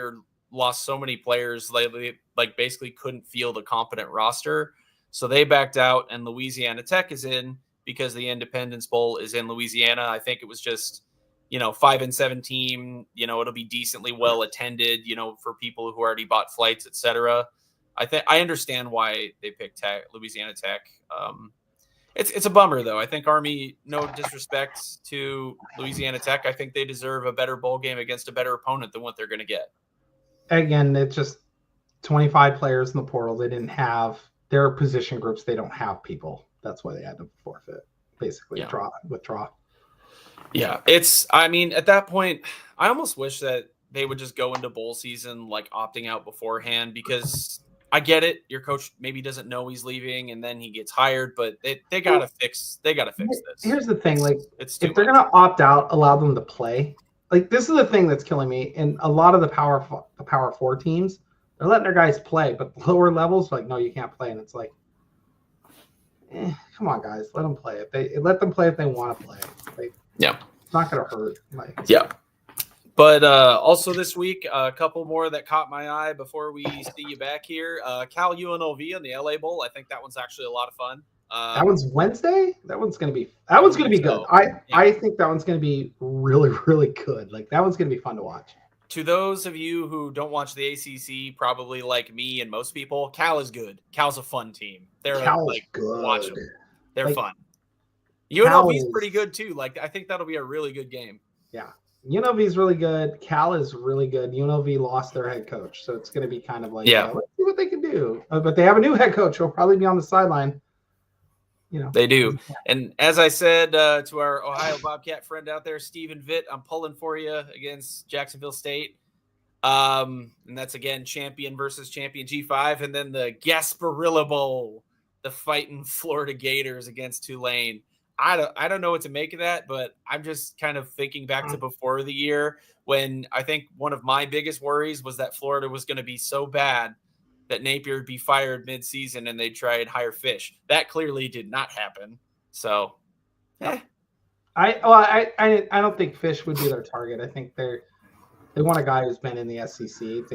lost so many players, like basically couldn't field a competent roster. So they backed out, and Louisiana Tech is in because the Independence Bowl is in Louisiana. I think it was just, 5-7 team, it'll be decently well attended, for people who already bought flights, etc. I understand why they picked Louisiana Tech. It's a bummer though. I think Army, no disrespect to Louisiana Tech, I think they deserve a better bowl game against a better opponent than what they're going to get. Again, it's just 25 players in the portal. They didn't have their position groups. They don't have people. That's why they had to forfeit, basically, withdraw. Yeah, at that point, I almost wish that they would just go into bowl season like opting out beforehand, because I get it. Your coach maybe doesn't know he's leaving and then he gets hired, but they gotta fix this. Here's the thing, if they're gonna opt out, allow them to play. This is the thing that's killing me. In a lot of the Power 4 teams, they're letting their guys play, but the lower levels, no, you can't play. And it's come on, guys, let them play. Let them play if they want to play. It's not going to hurt. Yeah. But also this week, a couple more that caught my eye before we see you back here. Cal UNLV in the LA Bowl. I think that one's actually a lot of fun. That one's Wednesday. That one's going to be good. I think that one's going to be really, really good. That one's going to be fun to watch. To those of you who don't watch the ACC, probably like me and most people, Cal is good. Cal's a fun team. They're good. Watch them. They're fun. UNLV is pretty good too. I think that'll be a really good game. Yeah. UNLV is really good. Cal is really good. UNLV lost their head coach, so it's going to be kind of let's see what they can do. But they have a new head coach who'll probably be on the sideline. They do. And as I said to our Ohio Bobcat friend out there, Stephen Vitt, I'm pulling for you against Jacksonville State. And that's, again, champion versus champion G5. And then the Gasparilla Bowl, the fighting Florida Gators against Tulane. I don't know what to make of that, but I'm just kind of thinking back to before the year when I think one of my biggest worries was that Florida was going to be so bad that Napier would be fired mid-season and they'd try and hire Fish. That clearly did not happen. So, I don't think Fish would be their target. I think they want a guy who's been in the SEC.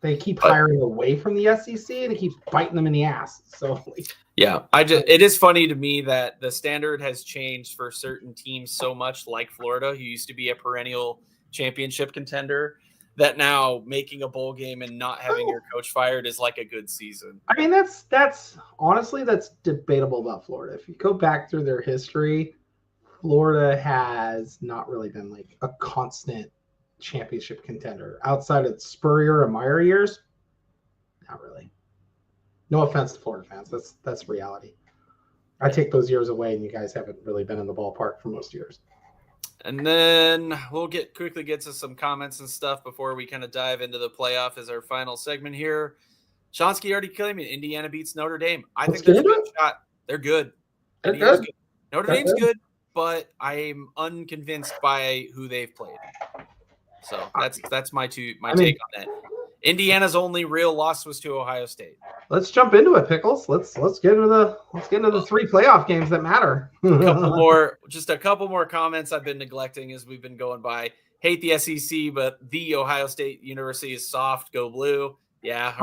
They keep hiring away from the SEC and it keeps biting them in the ass. So, it is funny to me that the standard has changed for certain teams so much, like Florida, who used to be a perennial championship contender, that now making a bowl game and not having your coach fired is like a good season. I mean, that's honestly, that's debatable about Florida. If you go back through their history, Florida has not really been a constant championship contender outside of Spurrier and Meyer years. Not really. No offense to Florida fans. That's reality. I take those years away and you guys haven't really been in the ballpark for most years. And then we'll quickly get to some comments and stuff before we kind of dive into the playoff as our final segment here. Chonsky already claimed it. Indiana beats Notre Dame. I think there's a good shot. They're good. They're good. Notre Dame's good, but I'm unconvinced by who they've played. So that's my take on that. Indiana's only real loss was to Ohio State. Let's jump into it, Pickles. Let's get into the 3 playoff games that matter. a couple more comments I've been neglecting as we've been going by. Hate the SEC, but the Ohio State University is soft. Go blue. Yeah.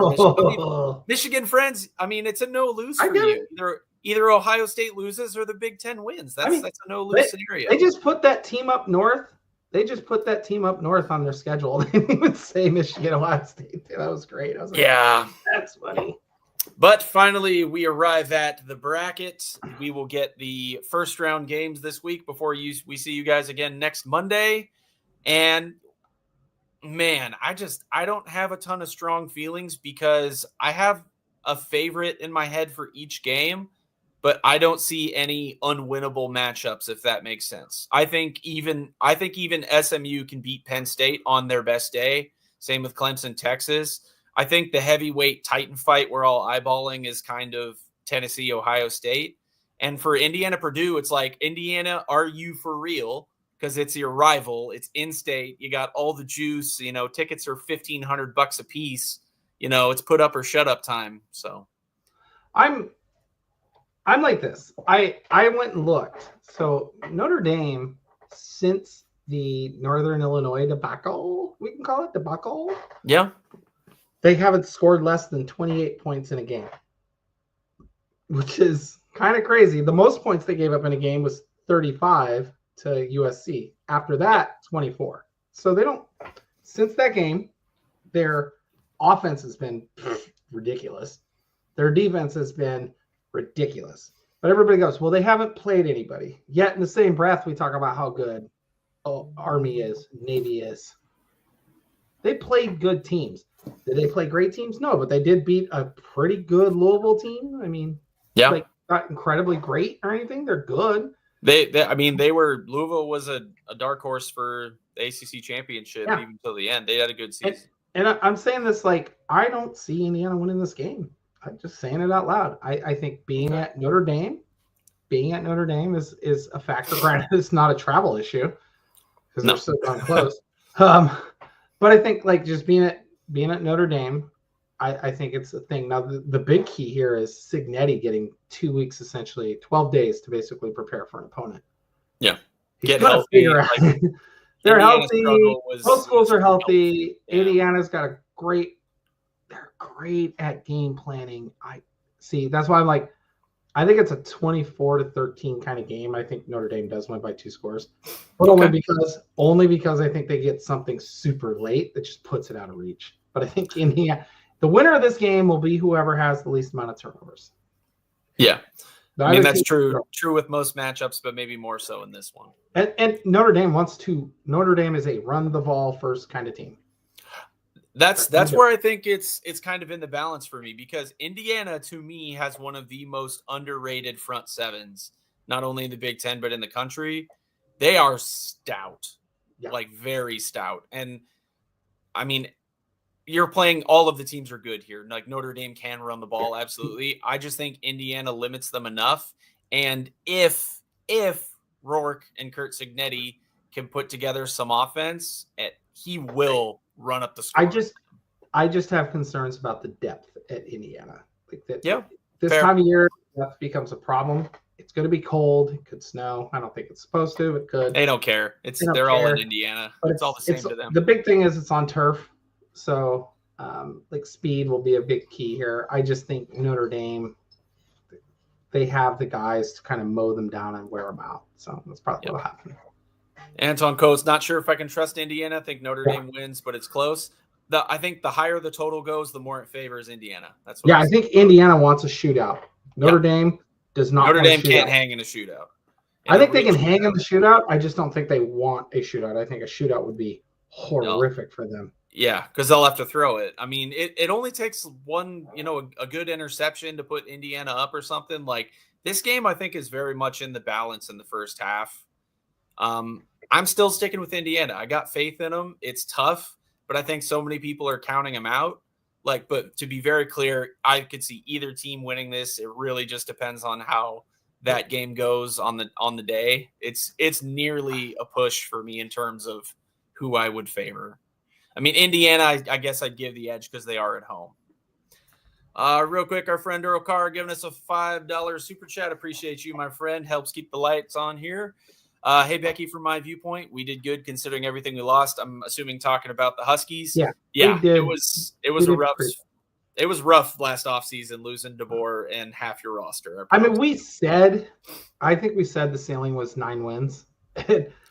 Michigan friends. I mean, it's a no lose for you. Either Ohio State loses or the Big Ten wins. That's a no lose scenario. They just put that team up north. On their schedule. They didn't even say Michigan, Ohio State. That was great. I was that's funny. But finally, we arrive at the bracket. We will get the first round games this week before we see you guys again next Monday. And man, I don't have a ton of strong feelings because I have a favorite in my head for each game, but I don't see any unwinnable matchups, if that makes sense. I think even SMU can beat Penn State on their best day. Same with Clemson, Texas. I think the heavyweight Titan fight we're all eyeballing is kind of Tennessee, Ohio State. And for Indiana, Purdue, it's like, Indiana, are you for real? Because it's your rival. It's in-state. You got all the juice. Tickets are $1,500 a piece. It's put up or shut up time. So I'm like this. I went and looked. So Notre Dame, since the Northern Illinois debacle, we can call it debacle. Yeah. They haven't scored less than 28 points in a game, which is kind of crazy. The most points they gave up in a game was 35 to USC. After that, 24. So they don't, since that game, their offense has been ridiculous. Their defense has been ridiculous. But everybody goes, well, they haven't played anybody. Yet in the same breath, we talk about how good Army is, Navy is. They played good teams. Did they play great teams? No, but they did beat a pretty good Louisville team. I mean, yeah, not incredibly great or anything. They're good. Louisville was a dark horse for the ACC championship even till the end. They had a good season. And I'm saying this I don't see Indiana winning this game. I'm just saying it out loud. I think being at Notre Dame is a factor. Granted, it's not a travel issue because they're so darn close. But I think just being at Notre Dame, I think it's a thing. Now the big key here is Signetti getting 2 weeks, essentially 12 days to basically prepare for an opponent. Yeah, get healthy. They're healthy. Both schools are healthy. Yeah. Indiana's got they're great at game planning. That's why I think it's a 24-13 kind of game. I think Notre Dame does win by 2 scores, but only because I think they get something super late that just puts it out of reach. But I think Indiana, the winner of this game will be whoever has the least amount of turnovers. Yeah. I mean, that's true with most matchups, but maybe more so in this one. And Notre Dame Notre Dame is a run the ball first kind of team. That's where I think it's kind of in the balance for me, because Indiana, to me, has one of the most underrated front sevens, not only in the Big Ten, but in the country. They are stout, very stout. And I mean, you're playing, all of the teams are good here. Like Notre Dame can run the ball. Absolutely. I just think Indiana limits them enough. And if Rourke and Kurt Signetti can put together some offense, he will run up the score. I just have concerns about the depth at Indiana. This fair. Time of year, depth becomes a problem. It's going to be cold. It could snow. I don't think it's supposed to. It could. They don't care. They're all in Indiana. But it's all the same to them. The big thing is it's on turf. So, speed will be a big key here. I just think Notre Dame, they have the guys to kind of mow them down and wear them out. So that's probably what will happen. Anton Coates, not sure if I can trust Indiana. I think Notre Dame wins, but it's close. I think the higher the total goes, the more it favors Indiana. That's what I think Indiana wants a shootout. Notre Dame does not. Notre Dame can't hang in a shootout. I think they can hang in the shootout. I just don't think they want a shootout. I think a shootout would be horrific for them. Yeah, because they'll have to throw it. I mean, it only takes one, a good interception to put Indiana up or something. This game, I think, is very much in the balance in the first half. I'm still sticking with Indiana. I got faith in them. It's tough, but I think so many people are counting them out. But to be very clear, I could see either team winning this. It really just depends on how that game goes on the day. It's nearly a push for me in terms of who I would favor. I mean, Indiana, I guess I'd give the edge because they are at home. Real quick, our friend Earl Carr giving us a $5 super chat. Appreciate you, my friend. Helps keep the lights on here. Hey, Becky, from my viewpoint, we did good considering everything we lost. I'm assuming talking about the Huskies. Yeah. It was rough last offseason, losing DeBoer and half your roster. I think we said the ceiling was 9 wins.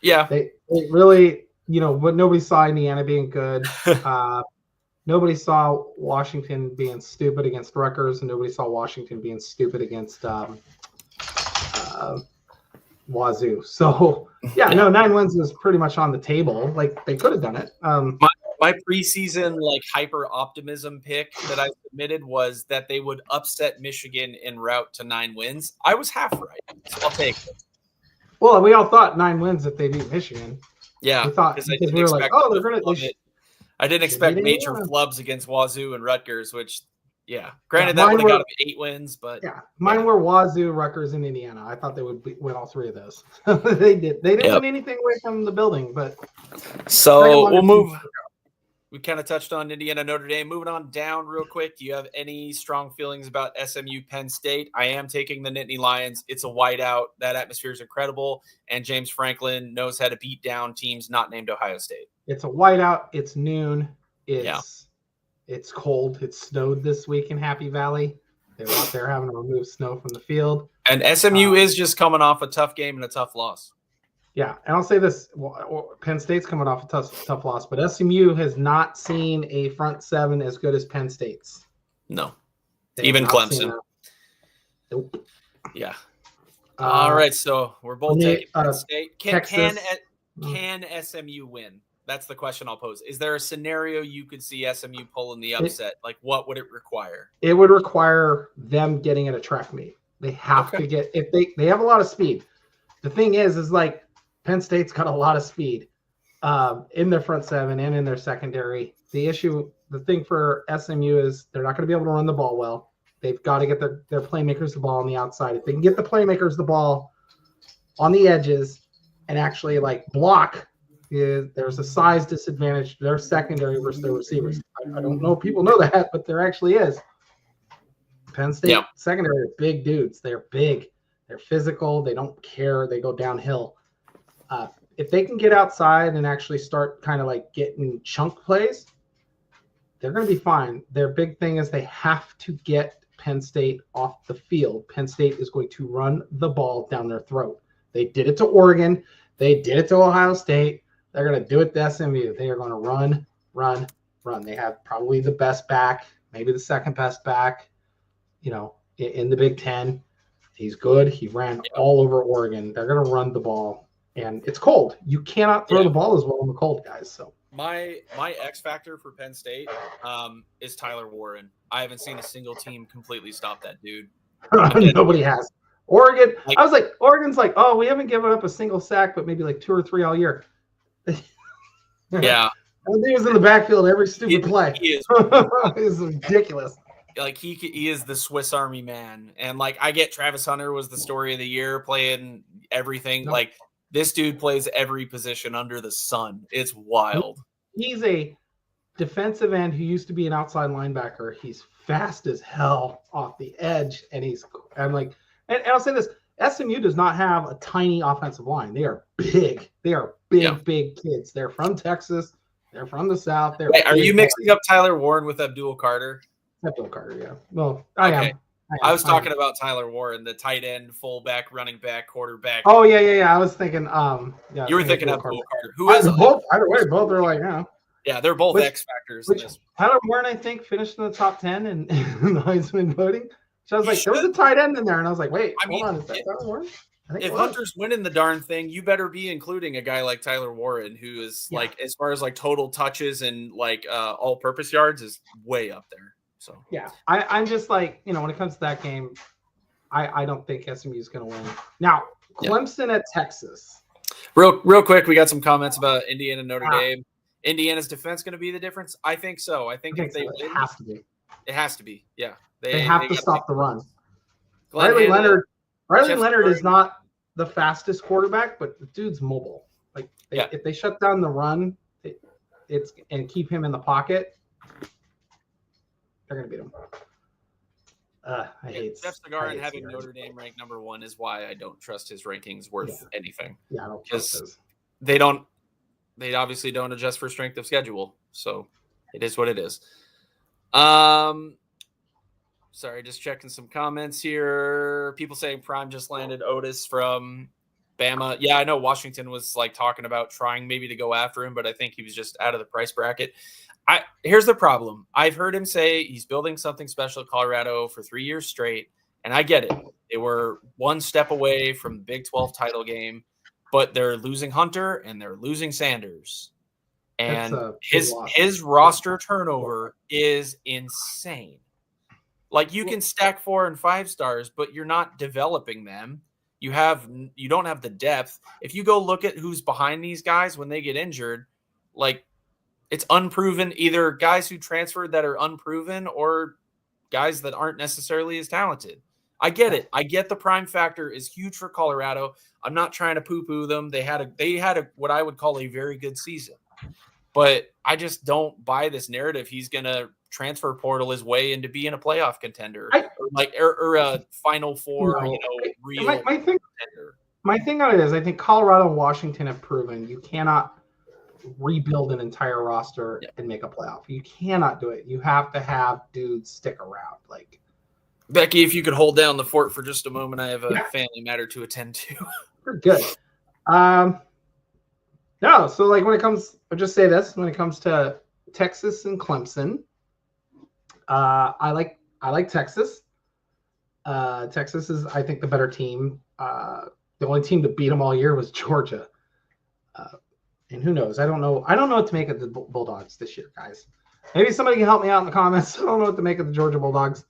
Yeah. They really, but nobody saw Indiana being good. Nobody saw Washington being stupid against Rutgers, and nobody saw Washington being stupid against Wazoo. So 9 wins was pretty much on the table. They could have done it. My preseason hyper optimism pick that I submitted was that they would upset Michigan en route to 9 wins. I was half right, so I'll take it. Well, we all thought 9 wins if they beat Michigan. Yeah, we thought because we were like, oh, they're going to. I didn't expect major Indiana. flubs against Wazoo and Rutgers, which, granted, that would have got them 8 wins, but mine were Wazoo, Rutgers, and Indiana. I thought they would win all 3 of those. They did. They didn't win anything away from the building, but so we'll move. We kind of touched on Indiana, Notre Dame. Moving on down real quick. Do you have any strong feelings about SMU, Penn State? I am taking the Nittany Lions. It's a whiteout. That atmosphere is incredible. And James Franklin knows how to beat down teams not named Ohio State. It's a whiteout. It's noon. It's cold. It snowed this week in Happy Valley. They were out there having to remove snow from the field. And SMU is just coming off a tough game and a tough loss. Yeah, and I'll say this: Penn State's coming off a tough loss, but SMU has not seen a front 7 as good as Penn State's. No, even Clemson. Nope. Yeah. All right, so we're both taking Penn State. Can SMU win? That's the question I'll pose. Is there a scenario you could see SMU pulling the upset? Like, what would it require? It would require them getting at a track meet. They have to get if they have a lot of speed. The thing is like. Penn State's got a lot of speed in their front 7 and in their secondary. The thing for SMU is they're not going to be able to run the ball well. They've got to get their playmakers the ball on the outside. If they can get the playmakers the ball on the edges and actually block, there's a size disadvantage to their secondary versus their receivers. I don't know if people know that, but there actually is. Penn State secondary are big dudes. They're big. They're physical. They don't care. They go downhill. If they can get outside and actually start kind of getting chunk plays, they're going to be fine. Their big thing is they have to get Penn State off the field. Penn State is going to run the ball down their throat. They did it to Oregon. They did it to Ohio State. They're going to do it to SMU. They are going to run. They have probably the best back, maybe the second best back, in the Big Ten. He's good. He ran all over Oregon. They're going to run the ball. And it's cold. You cannot throw the ball as well in the cold, guys. So my X factor for Penn State is Tyler Warren. I haven't seen a single team completely stop that dude. Nobody has. Oregon. I was like, Oregon's like, oh, we haven't given up a single sack, but maybe 2 or 3 all year. Yeah. And he was in the backfield every stupid play. He is. It's ridiculous. He is the Swiss Army man. And I get Travis Hunter was the story of the year, playing everything. No. This dude plays every position under the sun. It's wild. He's a defensive end who used to be an outside linebacker. He's fast as hell off the edge. And and I'll say this, SMU does not have a tiny offensive line. They are big. They are big kids. They're from Texas. They're from the South. Are you mixing up Tyler Warren with Abdul Carter? Abdul Carter, yeah. Well, I am. I was talking about Tyler Warren, the tight end, fullback, running back, quarterback. Oh yeah. I was thinking. You were thinking of Abdul Carter. Who is both? Either way, both are Yeah, they're both X factors. Tyler Warren, I think, finished in the top 10 in the Heisman voting. So I was like, there was a tight end in there, and I was like, wait, hold on, is that Tyler Warren? If Hunter's winning the darn thing, you better be including a guy like Tyler Warren, who is as far as total touches and all-purpose yards, is way up there. So I'm just when it comes to that game, I don't think SMU is going to win. Now, Clemson at Texas. Real quick, we got some comments about Indiana, Notre Dame. Indiana's defense going to be the difference? I think so. I think if they win, it has to be. It has to be. Yeah, they have to stop the run. Riley Leonard is not the fastest quarterback, but the dude's mobile. If they shut down the run, and keep him in the pocket, they're going to beat him. I hate Jeff Cigar, and having Notre Dame ranked number 1 is why I don't trust his rankings worth anything. Yeah, I don't trust those. They obviously don't adjust for strength of schedule, so it is what it is. Sorry, just checking some comments here. People saying Prime just landed Otis from Bama. Yeah, I know Washington was talking about trying maybe to go after him, but I think he was just out of the price bracket. Here's the problem. I've heard him say he's building something special at Colorado for 3 years straight, and I get it. They were one step away from the Big 12 title game, but they're losing Hunter and they're losing Sanders. And his roster turnover is insane. You can stack 4 and 5 stars, but you're not developing them. You don't have the depth. If you go look at who's behind these guys when they get injured, it's unproven, either guys who transferred that are unproven or guys that aren't necessarily as talented. I get it. I get the prime factor is huge for Colorado. I'm not trying to poo-poo them. They had a what I would call a very good season. But I just don't buy this narrative he's going to transfer portal his way into being a playoff contender or a Final Four, real contender. My thing on it is I think Colorado and Washington have proven you cannot rebuild an entire roster and make a playoff. You cannot do it. You have to have dudes stick around. Like Becky, if you could hold down the fort for just a moment, I have a family matter to attend to. We're good. No, so like when it comes, I'll just say this: when it comes to Texas and Clemson, I like Texas. Texas is, I think, the better team. The only team to beat them all year was Georgia. And who knows? I don't know what to make of the Bulldogs this year, guys. Maybe somebody can help me out in the comments. I don't know what to make of the Georgia Bulldogs.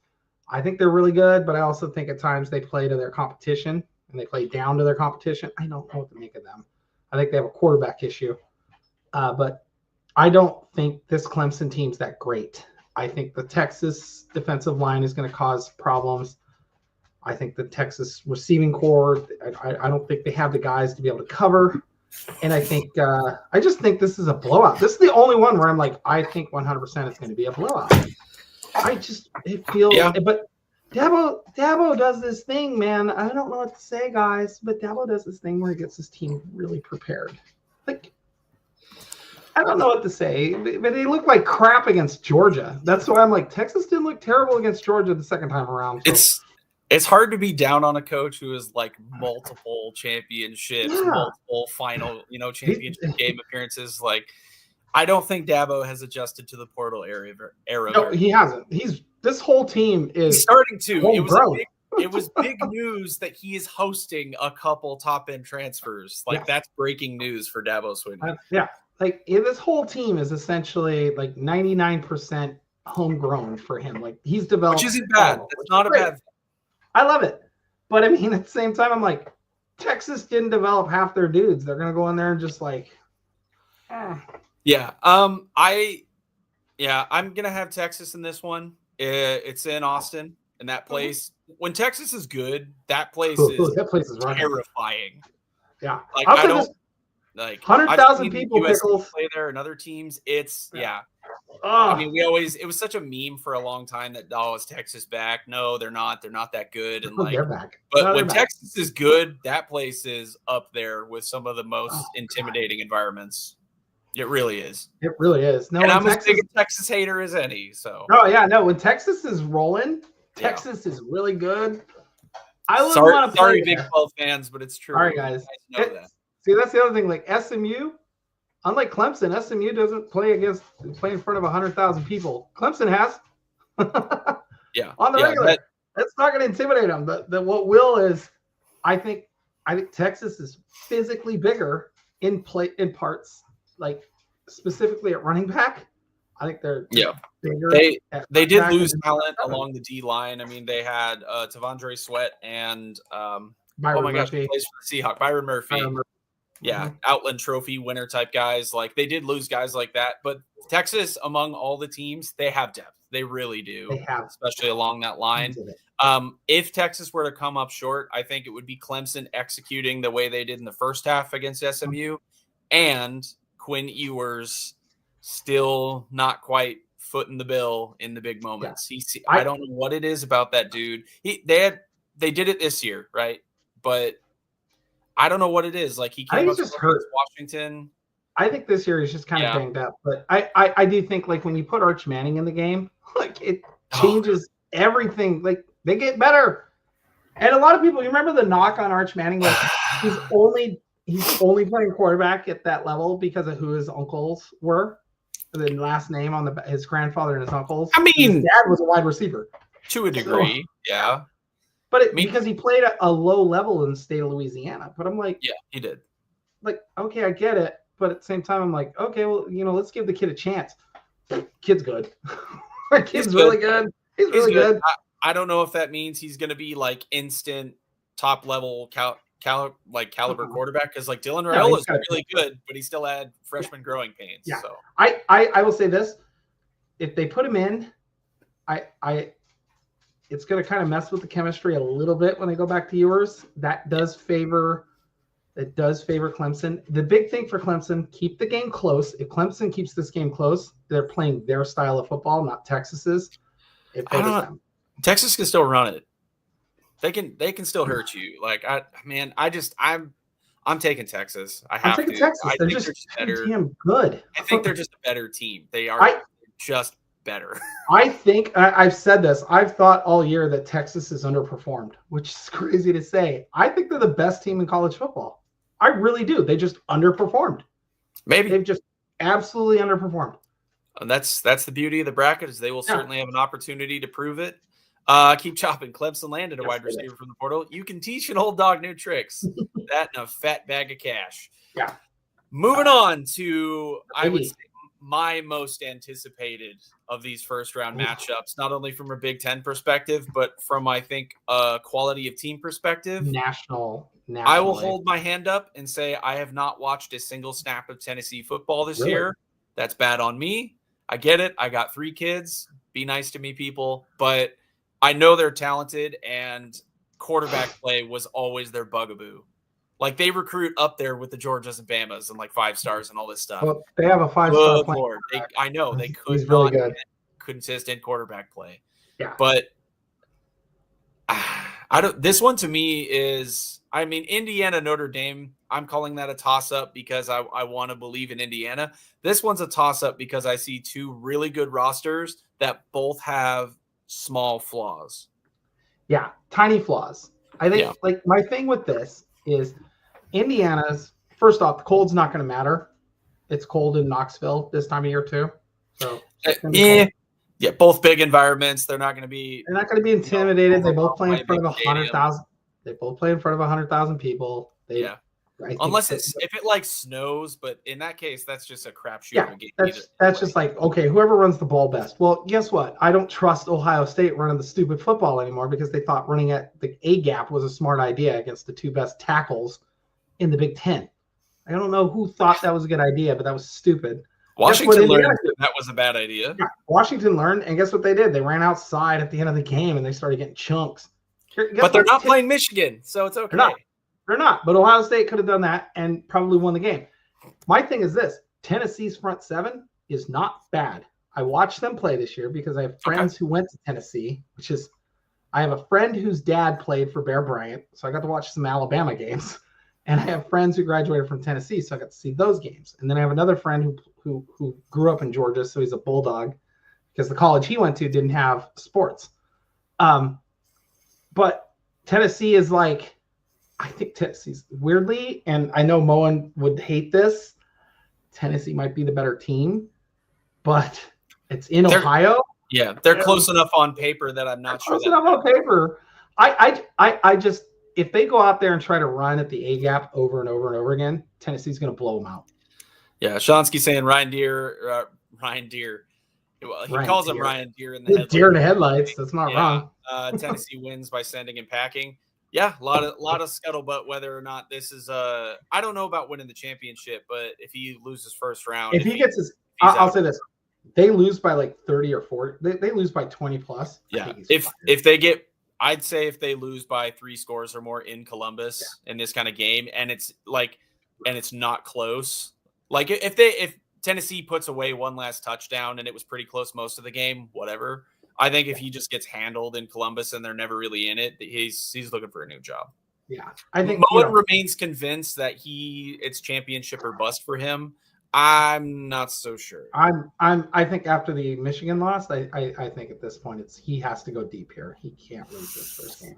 I think they're really good, but I also think at times they play to their competition and they play down to their competition. I don't know what to make of them. I think they have a quarterback issue. But I don't think this Clemson team's that great. I think the Texas defensive line is going to cause problems. I think the Texas receiving core, I don't think they have the guys to be able to cover. And I think I just think this is a blowout. This is the only one where I'm like, I think 100% it's going to be a blowout. It feels, but Dabo does this thing, man. I don't know what to say, guys, but Dabo does this thing where he gets his team really prepared. Like, I don't know what to say, but they look like crap against Georgia. That's why I'm like, Texas didn't look terrible against Georgia the second time around. So. It's hard to be down on a coach who has like multiple championships, multiple final, championship game appearances. Like, I don't think Dabo has adjusted to the portal era. No, he hasn't. This whole team is He's starting to. It was big news that he is hosting a couple top end transfers. Like that's breaking news for Dabo Swinney. This whole team is essentially like 99% homegrown for him. Like he's developed, which isn't bad. That's not a bad thing. I love it. But I mean, at the same time, I'm like, Texas didn't develop half their dudes. They're gonna go in there and just like, Yeah. I'm gonna have Texas in this one. It's in Austin, and that place. When Texas is good, that place is terrifying. Yeah. Like I don't like 100,000 people pickles play there, and other teams. I mean, it was such a meme for a long time that is Texas back? No, they're not. They're not that good. And they're back. But when Texas is good, that place is up there with some of the most intimidating environments. It really is. It really is. No, and I'm as big a Texas hater as any. So. Oh yeah, no. When Texas is rolling, Texas is really good. I wouldn't want to play. Sorry, Big 12 fans, but it's true. All right, guys. See, that's the other thing. Like SMU, unlike Clemson, SMU doesn't play in front of 100,000 people. Clemson has. On the regular. That's not going to intimidate them. But what will is, I think Texas is physically bigger in parts, like specifically at running back. I think they're bigger. They did lose talent along the D line. I mean, they had Tavondre Sweat and Byron Murphy. He plays for the Seahawks. Byron Murphy. Yeah, Outland Trophy winner type guys. Like they did lose guys like that, but Texas, among all the teams, they have depth. They really do. They have, especially along that line. If Texas were to come up short, I think it would be Clemson executing the way they did in the first half against SMU, and Quinn Ewers still not quite footing the bill in the big moments. I don't know what it is about that dude. They did it this year, right? But I don't know what it is. Like he came up just hurt Washington. I think this year he's just kind of banged up. But I do think like when you put Arch Manning in the game, like it changes everything. Like they get better. And a lot of people, you remember the knock on Arch Manning was he's only playing quarterback at that level because of who his uncles were. The last name on his grandfather and his uncles. I mean, his dad was a wide receiver to a degree, yeah. But because he played at a low level in the state of Louisiana. But I'm like, yeah, he did. Like, okay, I get it. But at the same time, I'm like, okay, well, let's give the kid a chance. Kid's good. Kid's really good. He's really good. I don't know if that means he's going to be like instant top level caliber quarterback, because like Dylan Raiola is really good, but he still had freshman growing pains. Yeah. So I will say this: if they put him in, it's going to kind of mess with the chemistry a little bit when they go back to yours. That does favor Clemson. The big thing for Clemson, keep the game close. If Clemson keeps this game close, they're playing their style of football, not Texas's. It favors them. Texas can still run it. They can still hurt you. Like I'm taking Texas. I'm taking Texas. They're just better. Damn good. I think they're just a better team. They are just better. I think I've said this. I've thought all year that Texas is underperformed, which is crazy to say. I think they're the best team in college football. I really do. They just underperformed. Maybe they've just absolutely underperformed. And that's the beauty of the bracket, is they will certainly have an opportunity to prove it. Keep chopping. Clemson landed a wide receiver from the portal. You can teach an old dog new tricks. That and a fat bag of cash. Yeah. Moving on to, I would say, my most anticipated of these first round matchups, not only from a Big Ten perspective, but from, I think, a quality of team perspective. National. I will hold my hand up and say I have not watched a single snap of Tennessee football this year. That's bad on me. I get it. I got 3 kids. Be nice to me, people. But I know they're talented, and quarterback play was always their bugaboo. Like, they recruit up there with the Georgias and Bamas and like 5 stars and all this stuff. Well, they have a 5-star player. I know they could not get consistent quarterback play. Yeah, but I don't. This one to me is, I mean, Indiana, Notre Dame. I'm calling that a toss-up because I want to believe in Indiana. This one's a toss-up because I see 2 really good rosters that both have small flaws. Yeah, tiny flaws. I think like my thing with this is Indiana's, first off, the cold's not going to matter. It's cold in Knoxville this time of year too. So both big environments. They're not going to be intimidated. They both play in front of 100,000. They both play in front of 100,000 people. Unless if it like snows, but in that case, that's just a crapshoot. Yeah, that's just like, okay, whoever runs the ball best. Well, guess what? I don't trust Ohio State running the stupid football anymore because they thought running at the A gap was a smart idea against the 2 best tackles in the Big Ten. I don't know who thought that was a good idea, but that was stupid. Washington learned that was a bad idea. Yeah, Washington learned, and guess what they did? They ran outside at the end of the game and they started getting chunks. But they're not playing Michigan, so it's okay. They're not, but Ohio State could have done that and probably won the game. My thing is this: Tennessee's front 7 is not bad. I watched them play this year because I have friends who went to Tennessee, I have a friend whose dad played for Bear Bryant, so I got to watch some Alabama games. And I have friends who graduated from Tennessee, so I got to see those games. And then I have another friend who grew up in Georgia, so he's a Bulldog, because the college he went to didn't have sports. But Tennessee is like, I think Tennessee's weirdly, and I know Moen would hate this, Tennessee might be the better team, but it's in Ohio. Yeah, they're close enough on paper that I'm not sure. Close enough on paper. I just, if they go out there and try to run at the A gap over and over and over again, Tennessee's going to blow them out. Yeah, Shonsky saying Ryan Deere. Well, he calls him Ryan Deere in the headlights. Deer in the headlights. That's not wrong. Tennessee wins by sending and packing. Yeah, a lot of scuttlebutt whether or not this is I don't know about winning the championship, but if he loses first round, I'll say this: they lose by like 30 or 40. They lose by 20 plus. Yeah, if they get, I'd say if they lose by 3 scores or more in Columbus in this kind of game, and it's not close. Like if Tennessee puts away one last touchdown and it was pretty close most of the game, whatever. I think if he just gets handled in Columbus and they're never really in it, he's looking for a new job. Yeah, I think Moen remains convinced that it's championship or bust for him. I'm not so sure. I think after the Michigan loss, I think at this point he has to go deep here. He can't lose this first game.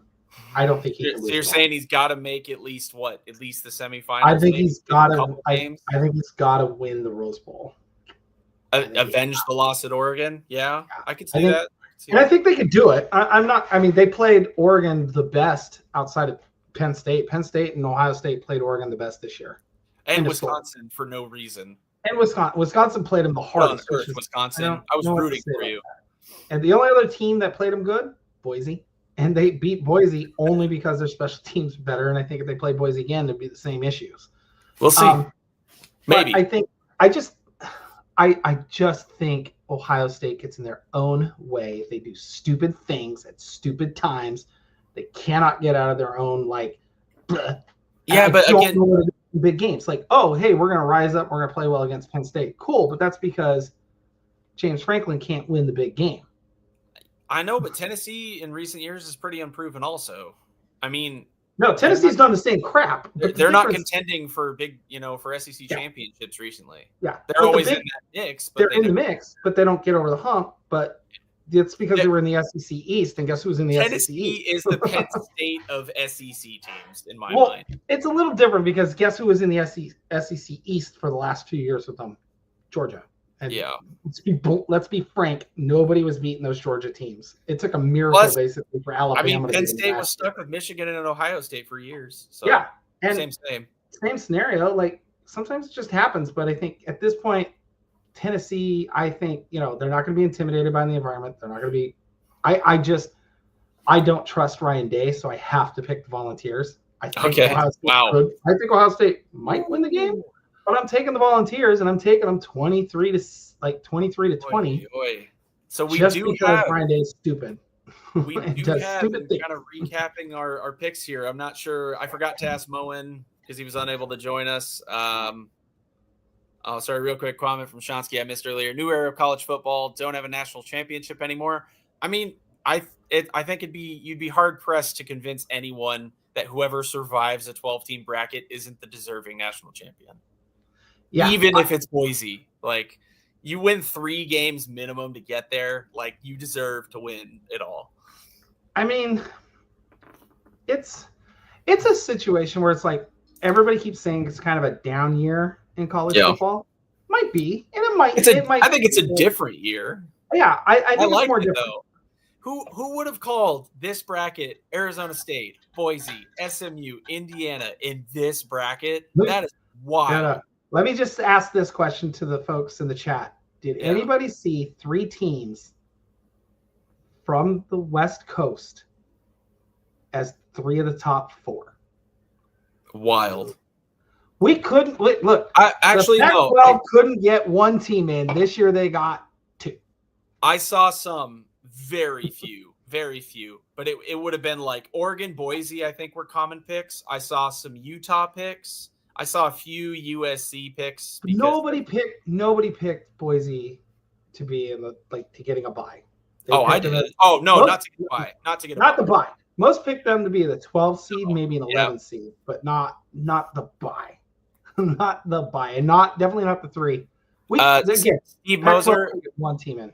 I don't think he can lose. So you're saying he's got to make at least the semifinals? I think he's got to. I think he's got to win the Rose Bowl. Avenge the loss at Oregon. Yeah, I could see that. And I think they could do it. They played Oregon the best outside of Penn State. Penn State and Ohio State played Oregon the best this year. And Wisconsin for no reason. And Wisconsin played them the hardest. Wisconsin. I was rooting for you. And the only other team that played them good, Boise. and they beat Boise only because their special teams are better. And I think if they play Boise again, it'd be the same issues. We'll see. Maybe. I just think Ohio State gets in their own way. They do stupid things at stupid times. They cannot get out of their own Yeah, but again, big games like, oh, hey, we're going to rise up. We're going to play well against Penn State. Cool, but that's because James Franklin can't win the big game. I know, but Tennessee in recent years is pretty unproven also. I mean, no, Tennessee's done the same crap. They're not contending for big, for SEC championships recently. Yeah. They're always in that mix. But they're in the mix, but they don't get over the hump. But it's because they were in the SEC East, and guess who's in the SEC East? Tennessee is the Penn State of SEC teams, in my mind. It's a little different because guess who was in the SEC East for the last 2 years with them? Georgia. And let's be frank, nobody was beating those Georgia teams. It took a miracle basically for Alabama. Penn State was stuck with Michigan and Ohio State for years. So yeah, and same scenario. Like sometimes it just happens, but I think at this point, Tennessee, I think they're not going to be intimidated by the environment. They're not going to be. I don't trust Ryan Day, so I have to pick the Volunteers. I think Ohio State might win the game. But I'm taking the Volunteers, and I'm taking them 23 to 20. So we just do because have Brian Day is stupid. We do have kind of recapping our picks here. I'm not sure. I forgot to ask Moen because he was unable to join us. Sorry, real quick comment from Shonsky I missed earlier. New era of college football. Don't have a national championship anymore. I mean, I think you'd be hard pressed to convince anyone that whoever survives a 12-team bracket isn't the deserving national champion. Yeah, even if it's Boise, like you win 3 games minimum to get there, like you deserve to win it all. I mean, it's a situation where it's like everybody keeps saying it's kind of a down year in college football. Might be, and it might. I think it's a different year. Yeah, I think it's more different. Though. Who would have called this bracket Arizona State, Boise, SMU, Indiana in this bracket? That is wild. Let me just ask this question to the folks in the chat. Did anybody see 3 teams from the West Coast as 3 of the top 4? Wild. We couldn't look. I actually no. Pac-12 couldn't get 1 team in. This year they got 2. I saw some, very few, but it would have been like Oregon, Boise. I think were common picks. I saw some Utah picks. I saw a few USC picks. Nobody picked Boise to be in to getting a bye. I did. Oh no, not to get a bye. Not the bye. Most picked them to be the 12 seed, maybe an 11 seed, but not the bye. Not the bye, and definitely not the 3. Steve Moser, 1 team in.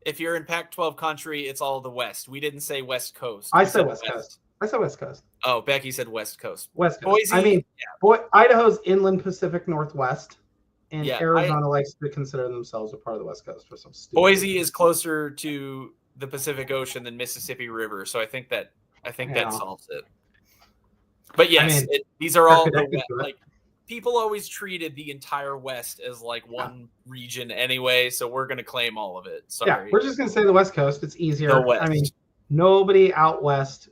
If you're in Pac-12 country, it's all the West. We didn't say West Coast. I said West Coast. I said West Coast. Oh, Becky said West Coast. West Coast. Boise, Idaho's inland Pacific Northwest, and Arizona likes to consider themselves a part of the West Coast for some stupid Boise reason. Is closer to the Pacific Ocean than Mississippi River, so I think that solves it. But yes, these are all people always treated the entire West as like one region anyway, so we're going to claim all of it. Sorry. Yeah, we're just going to say the West Coast. It's easier. The West. I mean, nobody out west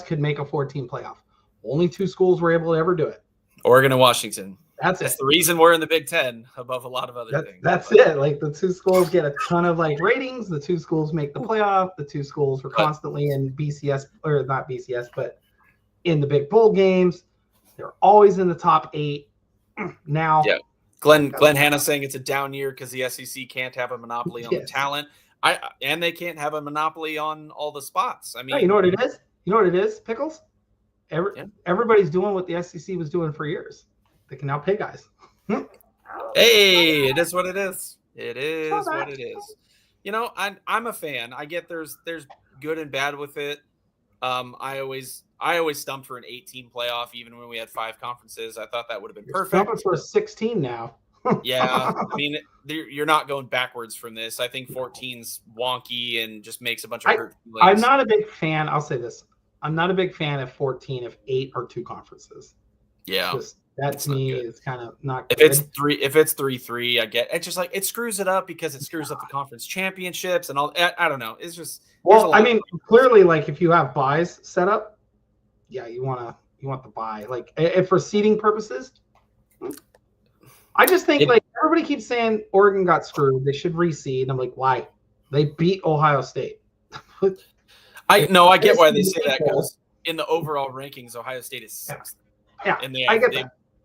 could make a 14 playoff. Only 2 schools were able to ever do it. Oregon and Washington. That's the reason we're in the Big Ten above a lot of other things. That's it. Like the 2 schools get a ton of ratings. The 2 schools make the playoff. The 2 schools were constantly in BCS, or not BCS, but in the big bowl games. They're always in the top 8 now. Yeah. Glenn Hanna saying it's a down year because the SEC can't have a monopoly on the talent. And they can't have a monopoly on all the spots. I mean, you know what it is? You know what it is, Pickles? Everybody's doing what the SEC was doing for years. They can now pay guys. Hey, it is what it is. It is what it is. I'm a fan. I get there's good and bad with it. I always stumped for an 18 playoff, even when we had 5 conferences. I thought that would have been perfect. Stumping for a 16 now. Yeah, I mean, you're not going backwards from this. I think 14's wonky and just makes a bunch of hurt feelings. I'm not a big fan. I'll say this: I'm not a big fan of 14 if 8 are 2 conferences. Yeah, That to me is kind of not good. If it's 3-3, I get it's just like it screws it up because it screws up the conference championships and all. I don't know. It's just I mean, clearly, like if you have buys set up, yeah, you want the buy. Like if for seeding purposes, I just think like everybody keeps saying Oregon got screwed. They should reseed. And I'm like, why? They beat Ohio State. I get why they say that because in the overall rankings, Ohio State is 6th. Yeah, and they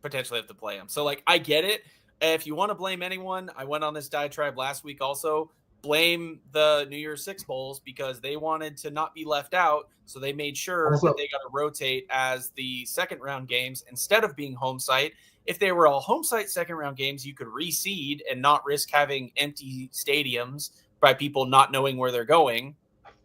potentially have to play them. So, like, I get it. If you want to blame anyone, I went on this diatribe last week also. Blame the New Year's Six Bowls because they wanted to not be left out. So they made sure that they got to rotate as the second round games instead of being home site. If they were all home site second round games, you could reseed and not risk having empty stadiums by people not knowing where they're going.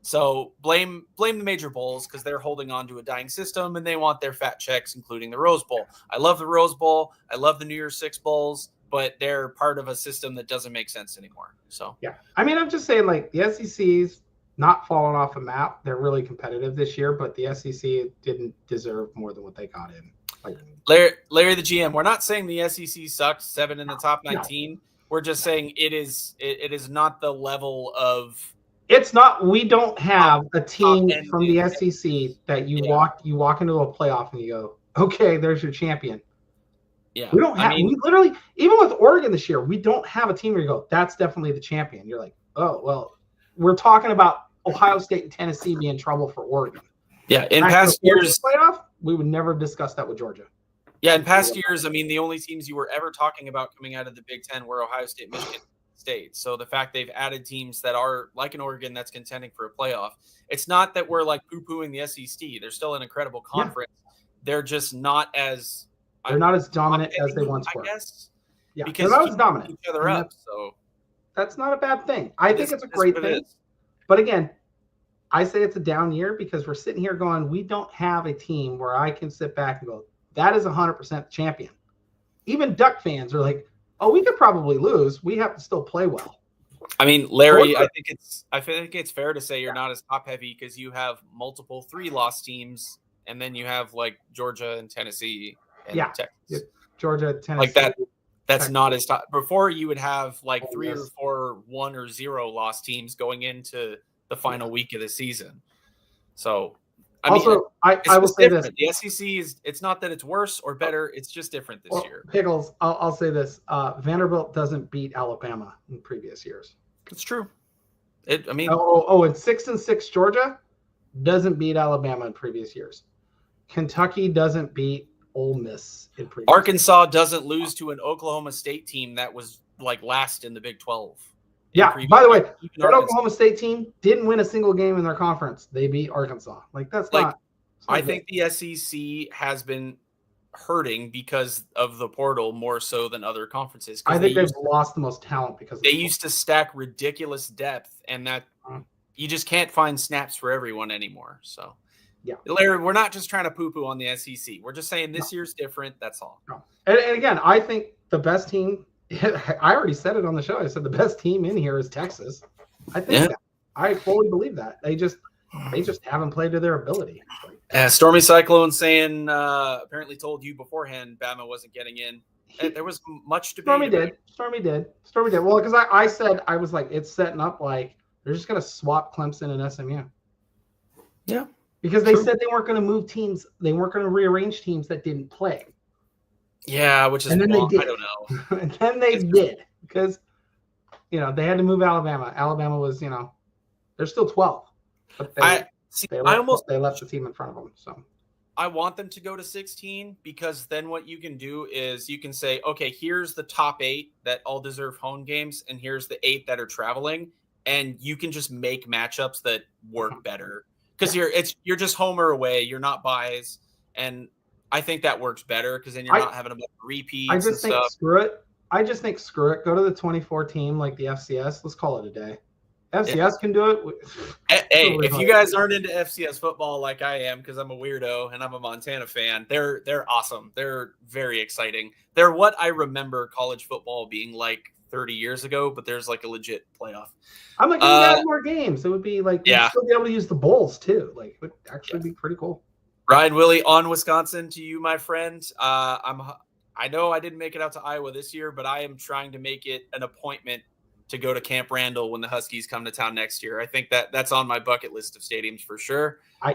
So blame the major bowls because they're holding on to a dying system and they want their fat checks, including the Rose Bowl. I love the Rose Bowl. I love the New Year's Six Bowls, but they're part of a system that doesn't make sense anymore. So yeah, I mean, I'm just saying like the SEC's not falling off a map. They're really competitive this year, but the SEC didn't deserve more than what they got in. Like, Larry the GM, we're not saying the SEC sucks 7 in the top 19. No. We're just saying it is not the level of. It's not. We don't have a team from the SEC that you walk into a playoff and you go, okay, there's your champion. Yeah, we don't have. We literally, even with Oregon this year, we don't have a team where you go, that's definitely the champion. You're like, oh well, we're talking about Ohio State and Tennessee being in trouble for Oregon. Yeah, in past years, playoff, we would never discuss that with Georgia. Yeah, in past years, I mean, the only teams you were ever talking about coming out of the Big Ten were Ohio State, Michigan State. So the fact they've added teams that are like an Oregon that's contending for a playoff, it's not that we're like poo-pooing the SEC. They're still an incredible conference. Yeah. They're just not as dominant as they once were. I guess. Yeah, because they're not as dominant. Each other up. So that's not a bad thing. I think it's a great thing. But again, I say it's a down year because we're sitting here going, we don't have a team where I can sit back and go, that is 100% champion. Even Duck fans are like, oh, we could probably lose. We have to still play well. I mean, Larry, I think it's fair to say you're not as top heavy because you have multiple 3-loss teams, and then you have like Georgia and Tennessee and Texas. Yeah. Georgia, Tennessee. Like that. That's Texas. Not as top. Before you would have like 3 or 4 1 or 0 loss teams going into the final week of the season. So. I will say this. The SEC it's not that it's worse or better. It's just different this year. Pickles, I'll say this. Vanderbilt doesn't beat Alabama in previous years. It's true. And 6-6 Georgia doesn't beat Alabama in previous years. Kentucky doesn't beat Ole Miss in previous Arkansas years. Doesn't lose to an Oklahoma State team that was like last in the Big 12. Yeah, by the way, that Oklahoma State team didn't win a single game in their conference. They beat Arkansas. Like, that's like, not. I think the SEC has been hurting because of the portal more so than other conferences. I think they've lost the most talent because they used to stack ridiculous depth, and that you just can't find snaps for everyone anymore. So, yeah, Larry, we're not just trying to poo-poo on the SEC. We're just saying this year's different. That's all. No. And again, I think the best team. I already said it on the show. I said the best team in here is Texas. I think that. I fully believe that. They just haven't played to their ability. Stormy Cyclone saying apparently told you beforehand Bama wasn't getting in. There was much debate. Stormy did. Well, because I said I was like, it's setting up like they're just going to swap Clemson and SMU. Yeah. Because they said they weren't going to move teams. They weren't going to rearrange teams that didn't play. Yeah, which is and then long. They did. I don't know. And then they did because, they had to move Alabama. Alabama was, they're still 12. But they left the team in front of them. So I want them to go to 16 because then what you can do is you can say, okay, here's the top 8 that all deserve home games, and here's the 8 that are traveling, and you can just make matchups that work better because you're just home or away. You're not buys, and I think that works better because then you're not having a repeats. I just think screw it. Go to the 24 team like the FCS. Let's call it a day. FCS can do it. Hey, if you guys aren't into FCS football like I am, because I'm a weirdo and I'm a Montana fan, they're awesome. They're very exciting. They're what I remember college football being like 30 years ago, but there's like a legit playoff. I'm like, we got more games. It would be like, you'd still be able to use the bowls too. Like, it would actually be pretty cool. Ryan Willie on Wisconsin to you, my friend. I'm I know I didn't make it out to Iowa this year, but I am trying to make it an appointment to go to Camp Randall when the Huskies come to town next year. I think that's on my bucket list of stadiums for sure. I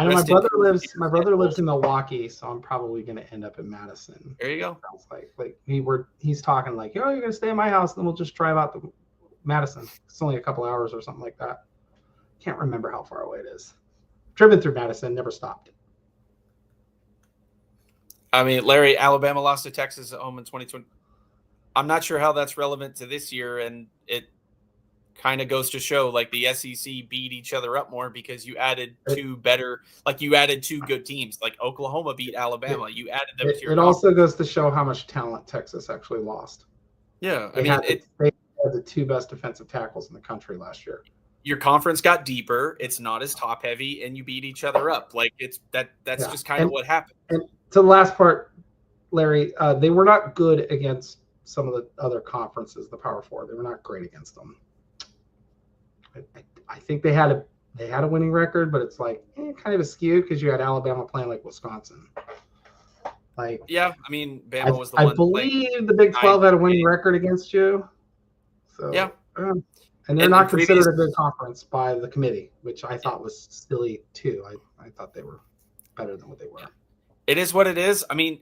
know my brother lives in Milwaukee, so I'm probably going to end up in Madison. There you go. Sounds like he's talking like, you're going to stay at my house, then we'll just drive out to Madison. It's only a couple hours or something like that. Can't remember how far away it is. Driven through Madison, never stopped. I mean, Larry, Alabama lost to Texas at home in 2020. I'm not sure how that's relevant to this year, and it kind of goes to show like the SEC beat each other up more because you added two good teams. Like Oklahoma beat Alabama. You added them to your It also goes to show how much talent Texas actually lost. Yeah, they had the two best defensive tackles in the country last year. Your conference got deeper. It's not as top heavy, and you beat each other up. Like that's just kind of what happened. And to the last part, Larry, they were not good against some of the other conferences, the Power Four. They were not great against them. I think they had a winning record, but it's like kind of askew because you had Alabama playing like Wisconsin. Like, yeah, I mean, Bama was the one. I believe the Big 12 had a winning record against you. So yeah. And they're not considered a good conference by the committee, which I thought was silly too. I thought they were better than what they were. It is what it is. I mean,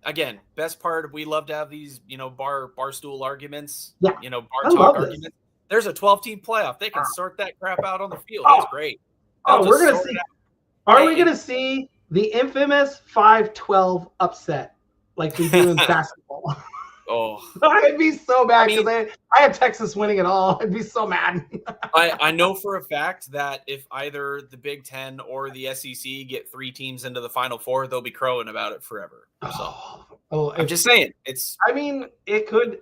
again, best part, we love to have these, barstool arguments, bar talk arguments. There's a 12-team playoff. They can sort that crap out on the field. That's great. We're going to see. Are we going to see the infamous 5-12 upset like we do in basketball? Oh, I'd be so mad because I had Texas winning it all. I'd be so mad. I know for a fact that if either the Big Ten or the SEC get 3 teams into the Final Four, they'll be crowing about it forever. So, I'm just saying it's. I mean, it could.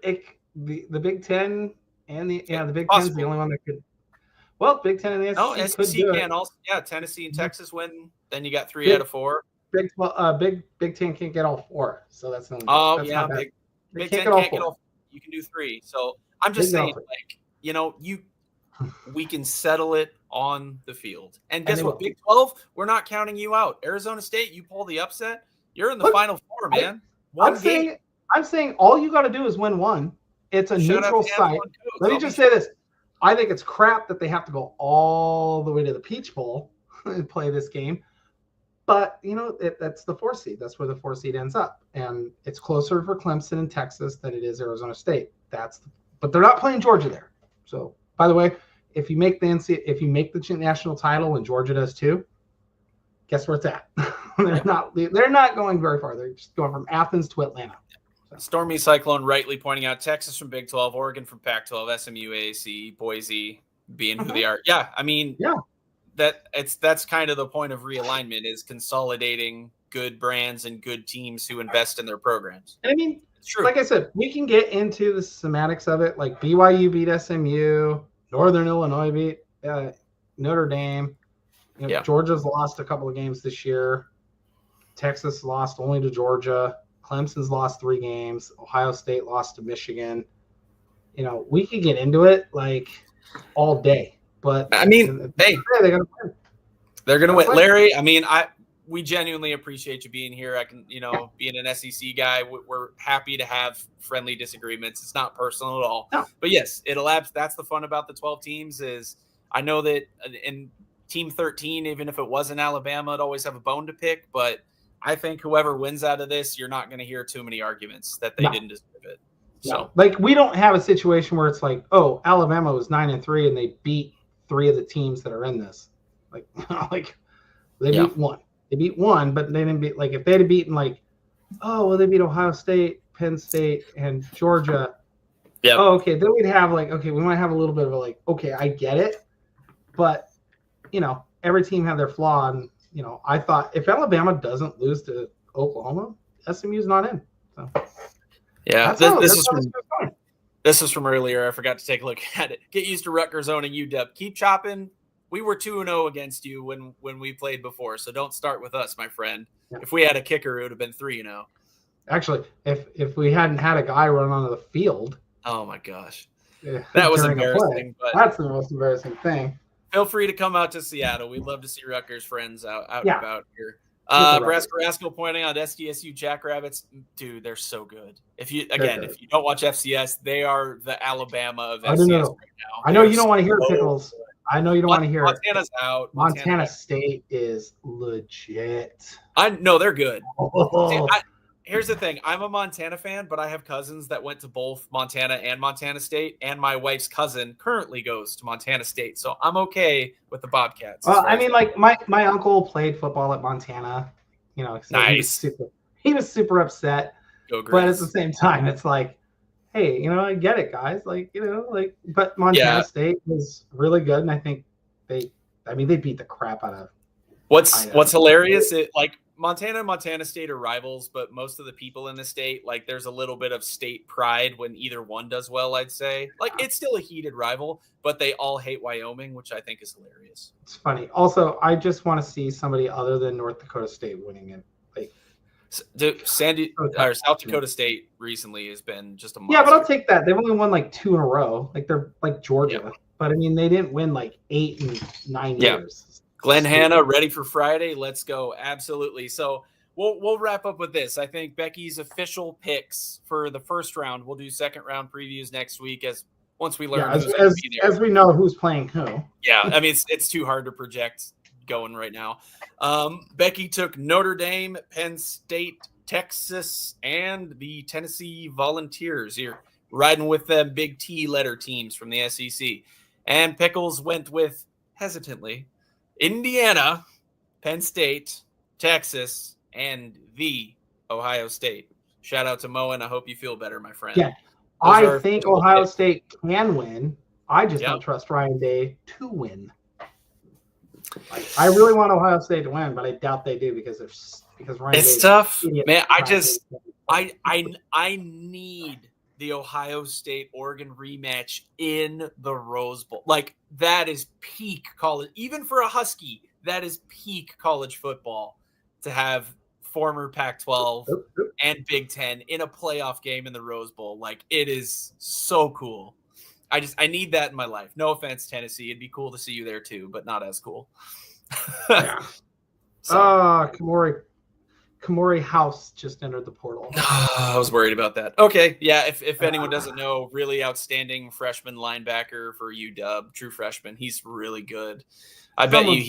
The Big Ten and the Big Ten is the only one that could. Well, Big Ten and the SEC. No, SEC can also. Yeah, Tennessee and Texas win. Then you got 3 out of 4. Big Ten can't get all 4, so that's the only. Big Ten can't get all. You can do 3. So I'm just saying, we can settle it on the field. And guess what? Big 12, we're not counting you out. Arizona State, you pull the upset, you're in the Final Four, man. I'm saying all you got to do is win one. It's a neutral site. Let me just say this. I think it's crap that they have to go all the way to the Peach Bowl and play this game. But, that's the 4 seed. That's where the 4 seed ends up. And it's closer for Clemson and Texas than it is Arizona State. But they're not playing Georgia there. So, by the way, if you make the national title and Georgia does too, guess where it's at? They're not going very far. They're just going from Athens to Atlanta. So. Stormy Cyclone rightly pointing out Texas from Big 12, Oregon from Pac-12, SMU, AAC, Boise being who they are. Yeah, I mean, that's kind of the point of realignment is consolidating good brands and good teams who invest in their programs. I mean, it's true. Like I said, we can get into the semantics of it. Like BYU beat SMU, Northern Illinois beat Notre Dame. Georgia's lost a couple of games this year. Texas lost only to Georgia. Clemson's lost 3 games. Ohio State lost to Michigan. We could get into it like all day. But I mean, they're going to win. Larry, I mean, we genuinely appreciate you being here. I can, being an SEC guy, we're happy to have friendly disagreements. It's not personal at all. No. But yes, that's the fun about the 12 teams is I know that in Team 13, even if it wasn't Alabama, it'd always have a bone to pick. But I think whoever wins out of this, you're not going to hear too many arguments that they didn't deserve it. So, we don't have a situation where it's like, oh, Alabama was 9-3 and they beat 3 of the teams that are in this. They beat 1. They beat 1, but they didn't beat if they had beaten they beat Ohio State, Penn State, and Georgia. Yeah. Oh, okay. Then we'd have we might have a little bit of okay, I get it, but every team have their flaw, and I thought if Alabama doesn't lose to Oklahoma, SMU's not in. So. Yeah, this is from earlier. I forgot to take a look at it. Get used to Rutgers owning UW. Keep chopping. We were 2-0 against you when we played before, so don't start with us, my friend. Yeah. If we had a kicker, it would have been 3-0. Actually, if we hadn't had a guy run onto the field. Oh, my gosh. That was embarrassing. But that's the most embarrassing thing. Feel free to come out to Seattle. We'd love to see Rutgers friends out and about here. Nebraska Rascal pointing out SDSU Jackrabbits. Dude, they're so good. If you don't watch FCS, they are the Alabama of FCS right now. I know you don't want to hear Pickles. I know you don't want to hear Montana's out. Montana State is legit. I know they're good. See, here's the thing. I'm a Montana fan, but I have cousins that went to both Montana and Montana State, and my wife's cousin currently goes to Montana State. So I'm okay with the Bobcats. Well, I mean, like my uncle played football at Montana. You know, so nice. He was super upset. But at the same time, it's like, hey, you know, I get it, guys. Like, you know, like, but Montana State was really good, and I think they beat the crap out of. What's hilarious? Montana and Montana State are rivals, but most of the people in the state, like, there's a little bit of state pride when either one does well, I'd say. Like, it's still a heated rival, but they all hate Wyoming, which I think is hilarious. It's funny. Also, I just want to see somebody other than North Dakota State winning it. Like, South Dakota State recently has been just a monster. Yeah, but I'll take that. They've only won like 2 in a row. Like, they're like Georgia. Yeah. But, I mean, they didn't win like 8 and 9 years. Glenn Hanna, ready for Friday? Let's go. Absolutely. So we'll wrap up with this. I think Becky's official picks for the first round. We'll do second round previews next week once we learn who's going to be there. As we know who's playing who. Yeah, I mean, it's too hard to project going right now. Becky took Notre Dame, Penn State, Texas, and the Tennessee Volunteers. You're riding with them big T letter teams from the SEC. And Pickles went with, hesitantly, Indiana, Penn State, Texas, and the Ohio State. Shout out to Moen. I hope you feel better, my friend. Yeah, I think Ohio State can win. I just don't trust Ryan Day to win. Like, I really want Ohio State to win, but I doubt they do because Ryan It's Day's tough, man. I need the Ohio State-Oregon rematch in the Rose Bowl. Like, that is peak college. Even for a Husky, that is peak college football to have former Pac-12 and Big Ten in a playoff game in the Rose Bowl. Like, it is so cool. I need that in my life. No offense, Tennessee. It'd be cool to see you there too, but not as cool. Yeah. Kamori House just entered the portal. I was worried about that. Okay, yeah. If anyone doesn't know, really outstanding freshman linebacker for UW, true freshman. He's really good. I bet you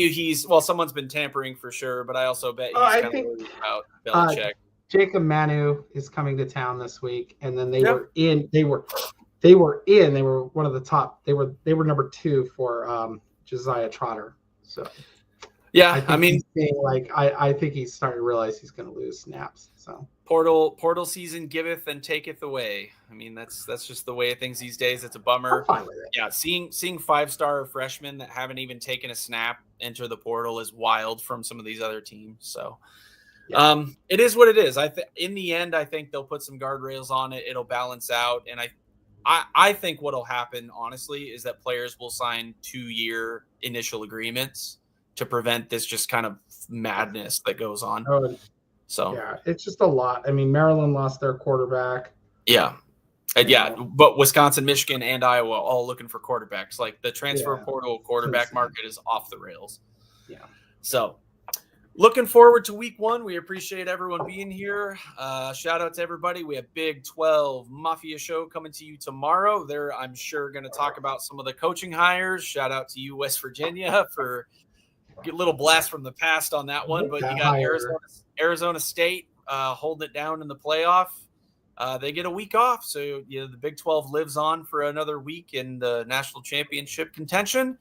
he's. Well, someone's been tampering for sure, but I also bet he's kind of worried about Belichick. Jacob Manu is coming to town this week, and then they were one of the top. They were number 2 for Josiah Trotter. So. Yeah, I think he's starting to realize he's going to lose snaps. So portal season giveth and taketh away. I mean, that's just the way of things these days. It's a bummer. I'm fine with it. Yeah, seeing 5-star freshmen that haven't even taken a snap enter the portal is wild from some of these other teams. So, it is what it is. In the end, I think they'll put some guardrails on it. It'll balance out, and I think what'll happen, honestly, is that players will sign 2-year initial agreements to prevent this just kind of madness that goes on. Yeah, it's just a lot. I mean, Maryland lost their quarterback. Yeah. But Wisconsin, Michigan, and Iowa all looking for quarterbacks. Like, the transfer portal quarterback market is off the rails. Yeah. So, looking forward to week 1. We appreciate everyone being here. Shout out to everybody. We have Big 12 Mafia Show coming to you tomorrow. They're, I'm sure, going to talk about some of the coaching hires. Shout out to you, West Virginia, for get a little blast from the past on that one, but you got Arizona State holding it down in the playoff. They get a week off, so the Big 12 lives on for another week in the national championship contention.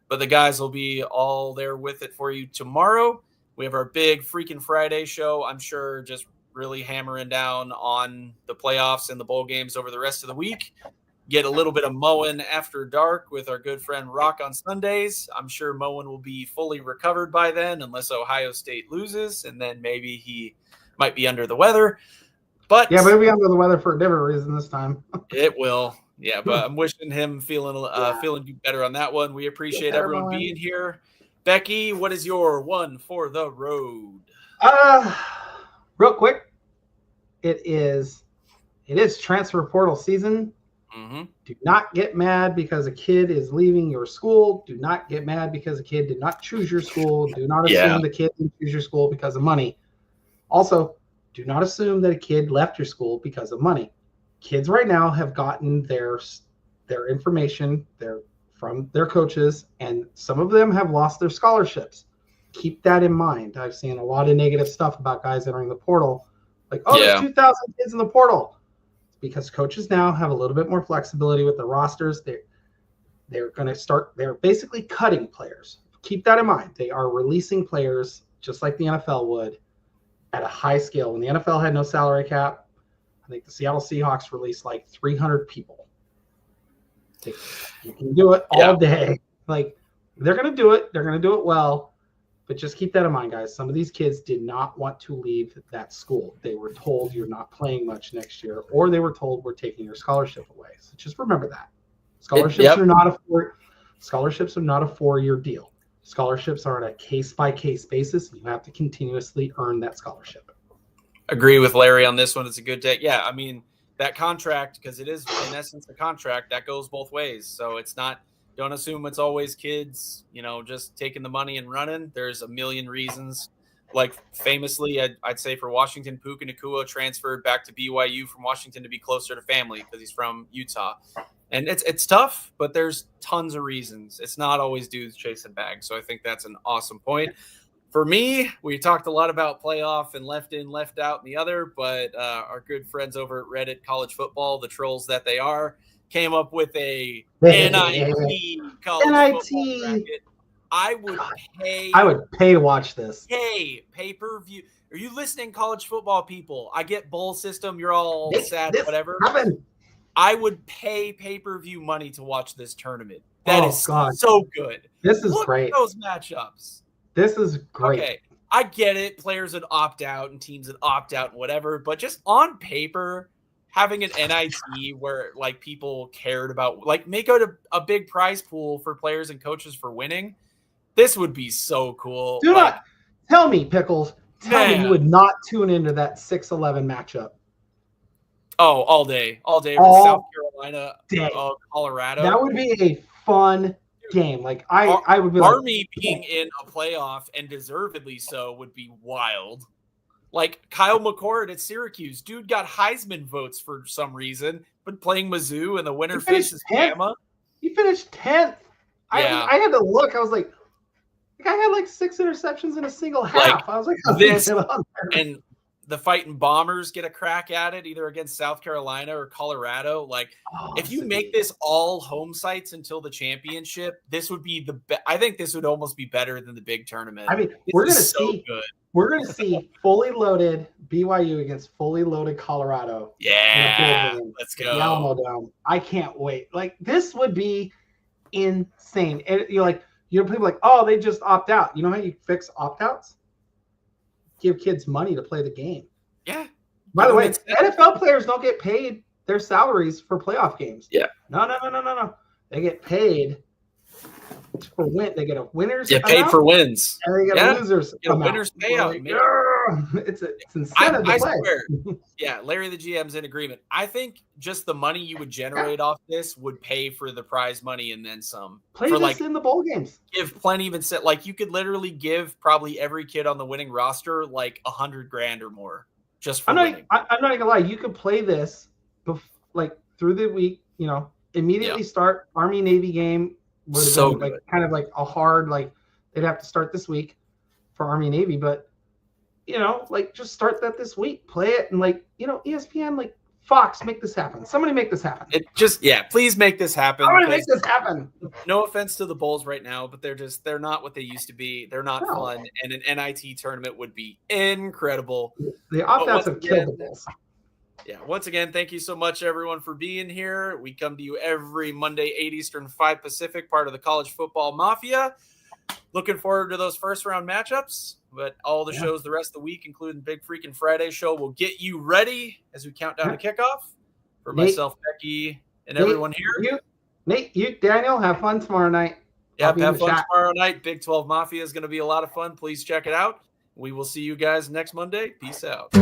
But the guys will be all there with it for you tomorrow. We have our big Freaking Friday show. I'm sure just really hammering down on the playoffs and the bowl games over the rest of the week. Get a little bit of Moen after dark with our good friend Rock on Sundays. I'm sure Moen will be fully recovered by then, unless Ohio State loses, and then maybe he might be under the weather. But maybe under the weather for a different reason this time. It will. Yeah, but I'm wishing him feeling better on that one. We appreciate everyone being here. Becky, what is your one for the road? Real quick, it is transfer portal season. Mm-hmm. Do not get mad because a kid is leaving your school. Do not get mad because a kid did not choose your school. Do not assume the kid didn't choose your school because of money. Also, do not assume that a kid left your school because of money. Kids right now have gotten their information from their coaches, and some of them have lost their scholarships. Keep that in mind. I've seen a lot of negative stuff about guys entering the portal. Like, there's 2,000 kids in the portal. It's because coaches now have a little bit more flexibility with the rosters. They're basically cutting players. Keep that in mind. They are releasing players just like the NFL would at a high scale. When the NFL had no salary cap, I think the Seattle Seahawks released like 300 people. You can do it all day. Like, they're going to do it. They're going to do it well. But just keep that in mind, guys. Some of these kids did not want to leave that school. They were told you're not playing much next year, or they were told we're taking your scholarship away. So just remember that. Scholarships are not a 4-year deal. Scholarships are on a case-by-case basis. You have to continuously earn that scholarship. Agree with Larry on this one. It's a good day. Yeah, I mean, that contract, because it is in essence a contract, that goes both ways. So it's not. Don't assume it's always kids, just taking the money and running. There's a million reasons. Like famously, I'd say for Washington, Puka Nacua transferred back to BYU from Washington to be closer to family because he's from Utah. And it's tough, but there's tons of reasons. It's not always dudes chasing bags. So I think that's an awesome point. For me, we talked a lot about playoff and left in, left out, and the other, but our good friends over at Reddit College Football, the trolls that they are, came up with a NIT college football bracket. I would pay to watch this. Hey, pay-per-view. Are you listening, college football people? I get bowl system. You're all sad, whatever. I would pay pay-per-view money to watch this tournament. That is so good. This is great. Look at those matchups. This is great. Okay, I get it. Players would opt out and teams would opt out and whatever, but just on paper, having an NIT where like people cared about, like make out a big prize pool for players and coaches for winning. This would be so cool. Do not tell me, Pickles. Tell me you would not tune into that 6-11 matchup. Oh, all day with South Carolina, Colorado. That would be a fun game. Like I would be Army being in a playoff and deservedly so would be wild. Like Kyle McCord at Syracuse, dude got Heisman votes for some reason, but playing Mizzou and the winner faces Bama. He finished 10th. Yeah. I had to look. I was like, the guy had like 6 interceptions in a single half. I was like, this and the Fighting Bombers get a crack at it either against South Carolina or Colorado. Like, if you make this all home sites until the championship, this would be I think this would almost be better than the big tournament. I mean, we're going to see fully loaded BYU against fully loaded Colorado. Yeah, let's go. The Alamo Dome. I can't wait. Like, this would be insane. And people like, oh, they just opt out. You know how you fix opt-outs? Give kids money to play the game. Yeah. By the way, NFL players don't get paid their salaries for playoff games. Yeah. No. They get paid for win. They get a winners. Get paid for wins. And they get a losers. Get a winners payout. It's incentive to play. Swear. Yeah, Larry the GM's in agreement. I think just the money you would generate off this would pay for the prize money and then some. Play this in the bowl games. Give plenty of incentive. Like you could literally give probably every kid on the winning roster like $100,000 or more just for winning. I'm not gonna lie. You could play this through the week. Immediately start Army Navy game. Would have been kind of like a hard they'd have to start this week for Army Navy, but just start that this week. Play it and ESPN, Fox, make this happen. Somebody make this happen. Please make this happen. Somebody make this happen. No offense to the Bulls right now, but they're not what they used to be. They're not fun, and an NIT tournament would be incredible. The opt-outs have killed the Bulls. Yeah. Once again, thank you so much, everyone, for being here. We come to you every Monday, 8 Eastern, 5 Pacific, part of the College Football Mafia. Looking forward to those first-round matchups, but all the shows the rest of the week, including Big Freaking Friday show, will get you ready as we count down to kickoff. For myself, Becky, and everyone here. Nate, Daniel, have fun tomorrow night. Yeah, have fun tomorrow night. Big 12 Mafia is going to be a lot of fun. Please check it out. We will see you guys next Monday. Peace out.